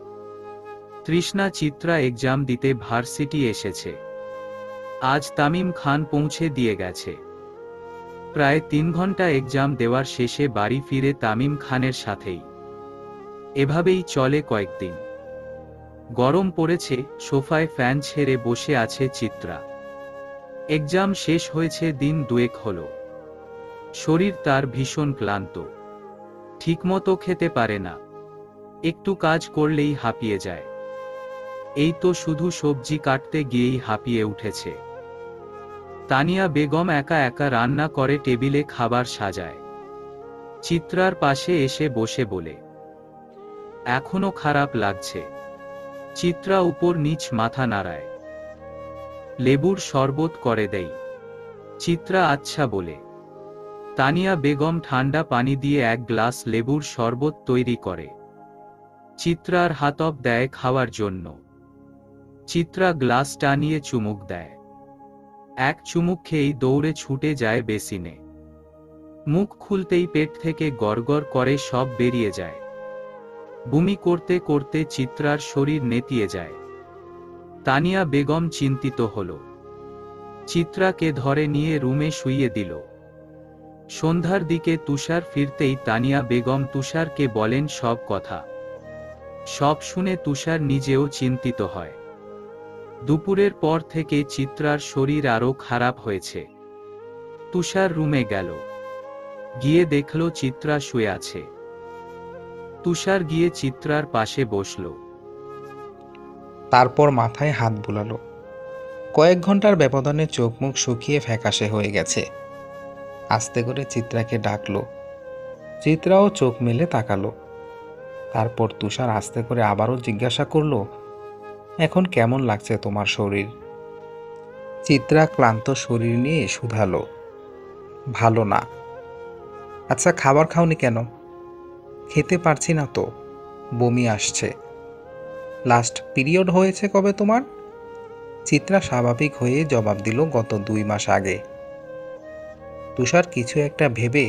তৃষ্ণা চিত্রা এক্সাম দিতে ভার্সিটি এসেছে। আজ তামিম খান পৌঁছে দিয়ে গেছে। প্রায় 3 ঘন্টা এক্সাম দেওয়ার শেষে বাড়ি ফিরে তামিম খানের সাথেই। এভাবেই চলে কয়েকদিন। গরম পড়েছে, সোফায় ফ্যান ছেড়ে বসে আছে চিত্রা। এক্সাম শেষ হয়েছে দিন 2 হলো। শরীর তার ভীষণ ক্লান্ত। ঠিকমতো খেতে পারে না। একটু কাজ করলেই হাঁপিয়ে যায়। এই তো শুধু সবজি কাটতে গিয়েই হাঁপিয়ে উঠেছে। তানিয়া বেগম একা একা রান্না করে টেবিলে খাবার সাজায়। চিত্রার পাশে এসে বসে বলে, এখনো খারাপ লাগছে। চিত্রা উপর নিচ মাথা নাড়ায়। লেবুর শরবত করে দেই। চিত্রা আচ্ছা বলে। তানিয়া বেগম ঠান্ডা পানি দিয়ে 1 গ্লাস লেবুর শরবত তৈরি করে। চিত্রার হাতপ দেয় খাওয়ার জন্য। চিত্রা গ্লাসটা নিয়ে চুমুক দেয়। 1 চুমুক খেয়েই দৌড়ে ছুটে যায় বেসিনে। মুখ খুলতেই পেট থেকে গড়গড় করে সব বেরিয়ে যায়। বমি করতে করতে চিত্রার শরীর নেতিয়ে যায়। তানিয়া বেগম চিন্তিত হল। চিত্রাকে ধরে নিয়ে রুমে শুইয়ে দিল। সন্ধ্যার দিকে তুষার ফিরতেই তানিয়া বেগম তুষারকে বলেন সব কথা। সব শুনে তুষার নিজেও চিন্তিত হয়। দুপুরের পর থেকে চিত্রার শরীর আরো খারাপ হয়েছে। তুষার রুমে গেল, গিয়ে দেখল চিত্রা শুয়ে আছে। তুষার গিয়ে চিত্রার পাশে বসল। তারপর মাথায় হাত বুলালো। কয়েক ঘন্টার ব্যবধানে চোখ মুখ শুকিয়ে ফ্যাকাশে হয়ে গেছে। আস্তে করে চিত্রাকে ডাকলো। চিত্রাও চোখ মেলে তাকালো। তারপর তুষার আস্তে করে আবারও জিজ্ঞাসা করলো, এখন কেমন লাগছে তোমার শরীর? চিত্রা ক্লান্ত শরীর নিয়ে শুধালো, ভালো না। আচ্ছা, খাবার খাওনি কেন? খেতে পারছি না তো, বমি আসছে। লাস্ট পিরিয়ড হয়েছে কবে তোমার? চিত্রা স্বাভাবিক হয়ে জবাব দিল, গত 2 মাস আগে। তুষার কিছু একটা ভেবে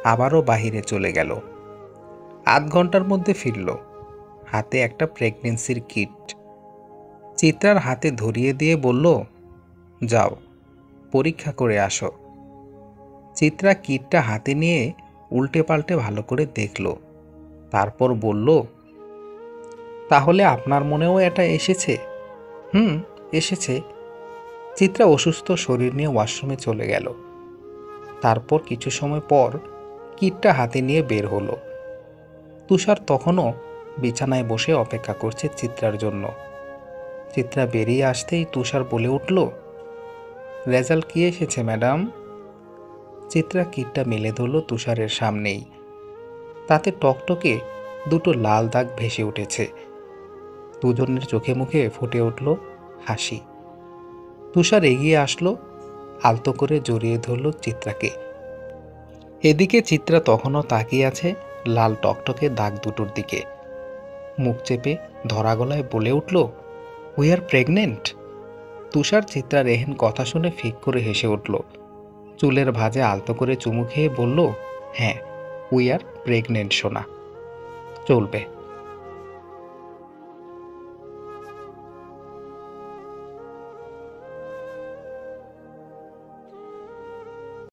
আবারও বাহিরে চলে গেল। আধ ঘন্টার মধ্যে ফিরল, হাতে একটা প্রেগনেন্সির কিট। চিত্রার হাতে ধরিয়ে দিয়ে বলল, যাও পরীক্ষা করে আসো। চিত্রা কিটটা হাতে নিয়ে উল্টে পাল্টে ভালো করে দেখল। তারপর বলল, তাহলে আপনার মনেও এটা এসেছে? এসেছে। চিত্রা অসুস্থ শরীর নিয়ে ওয়াশরুমে চলে গেল। তারপর কিছু সময় পর কিটটা হাতে নিয়ে বের হলো। তুষার তখনও বিছানায় বসে অপেক্ষা করছে চিত্রার জন্য। চিত্রা বেরিয়ে আসতেই তুষার বলে উঠল, রেজাল্ট কি এসেছে ম্যাডাম? চিত্রা কিটটা মেলে ধরল তুষারের সামনেই। তাতে টকটকে 2টো লাল দাগ ভেসে উঠেছে। দুজনের চোখে মুখে ফুটে উঠল হাসি। তুষার এগিয়ে আসলো, আলতো করে জড়িয়ে ধরল চিত্রাকে। এদিকে চিত্রা তখনও তাকিয়ে আছে লাল টকটকে দাগ 2টোর দিকে। মুখ চেপে ধরা গলায় বলে উঠল, উই আর প্রেগনেন্ট। তুষার চিত্রার এহেন কথা শুনে ফিক করে হেসে উঠল। চুলের ভাঁজে আলতো করে চুমু খেয়ে বলল, হ্যাঁ, উই আর প্রেগনেন্ট সোনা। চলবে।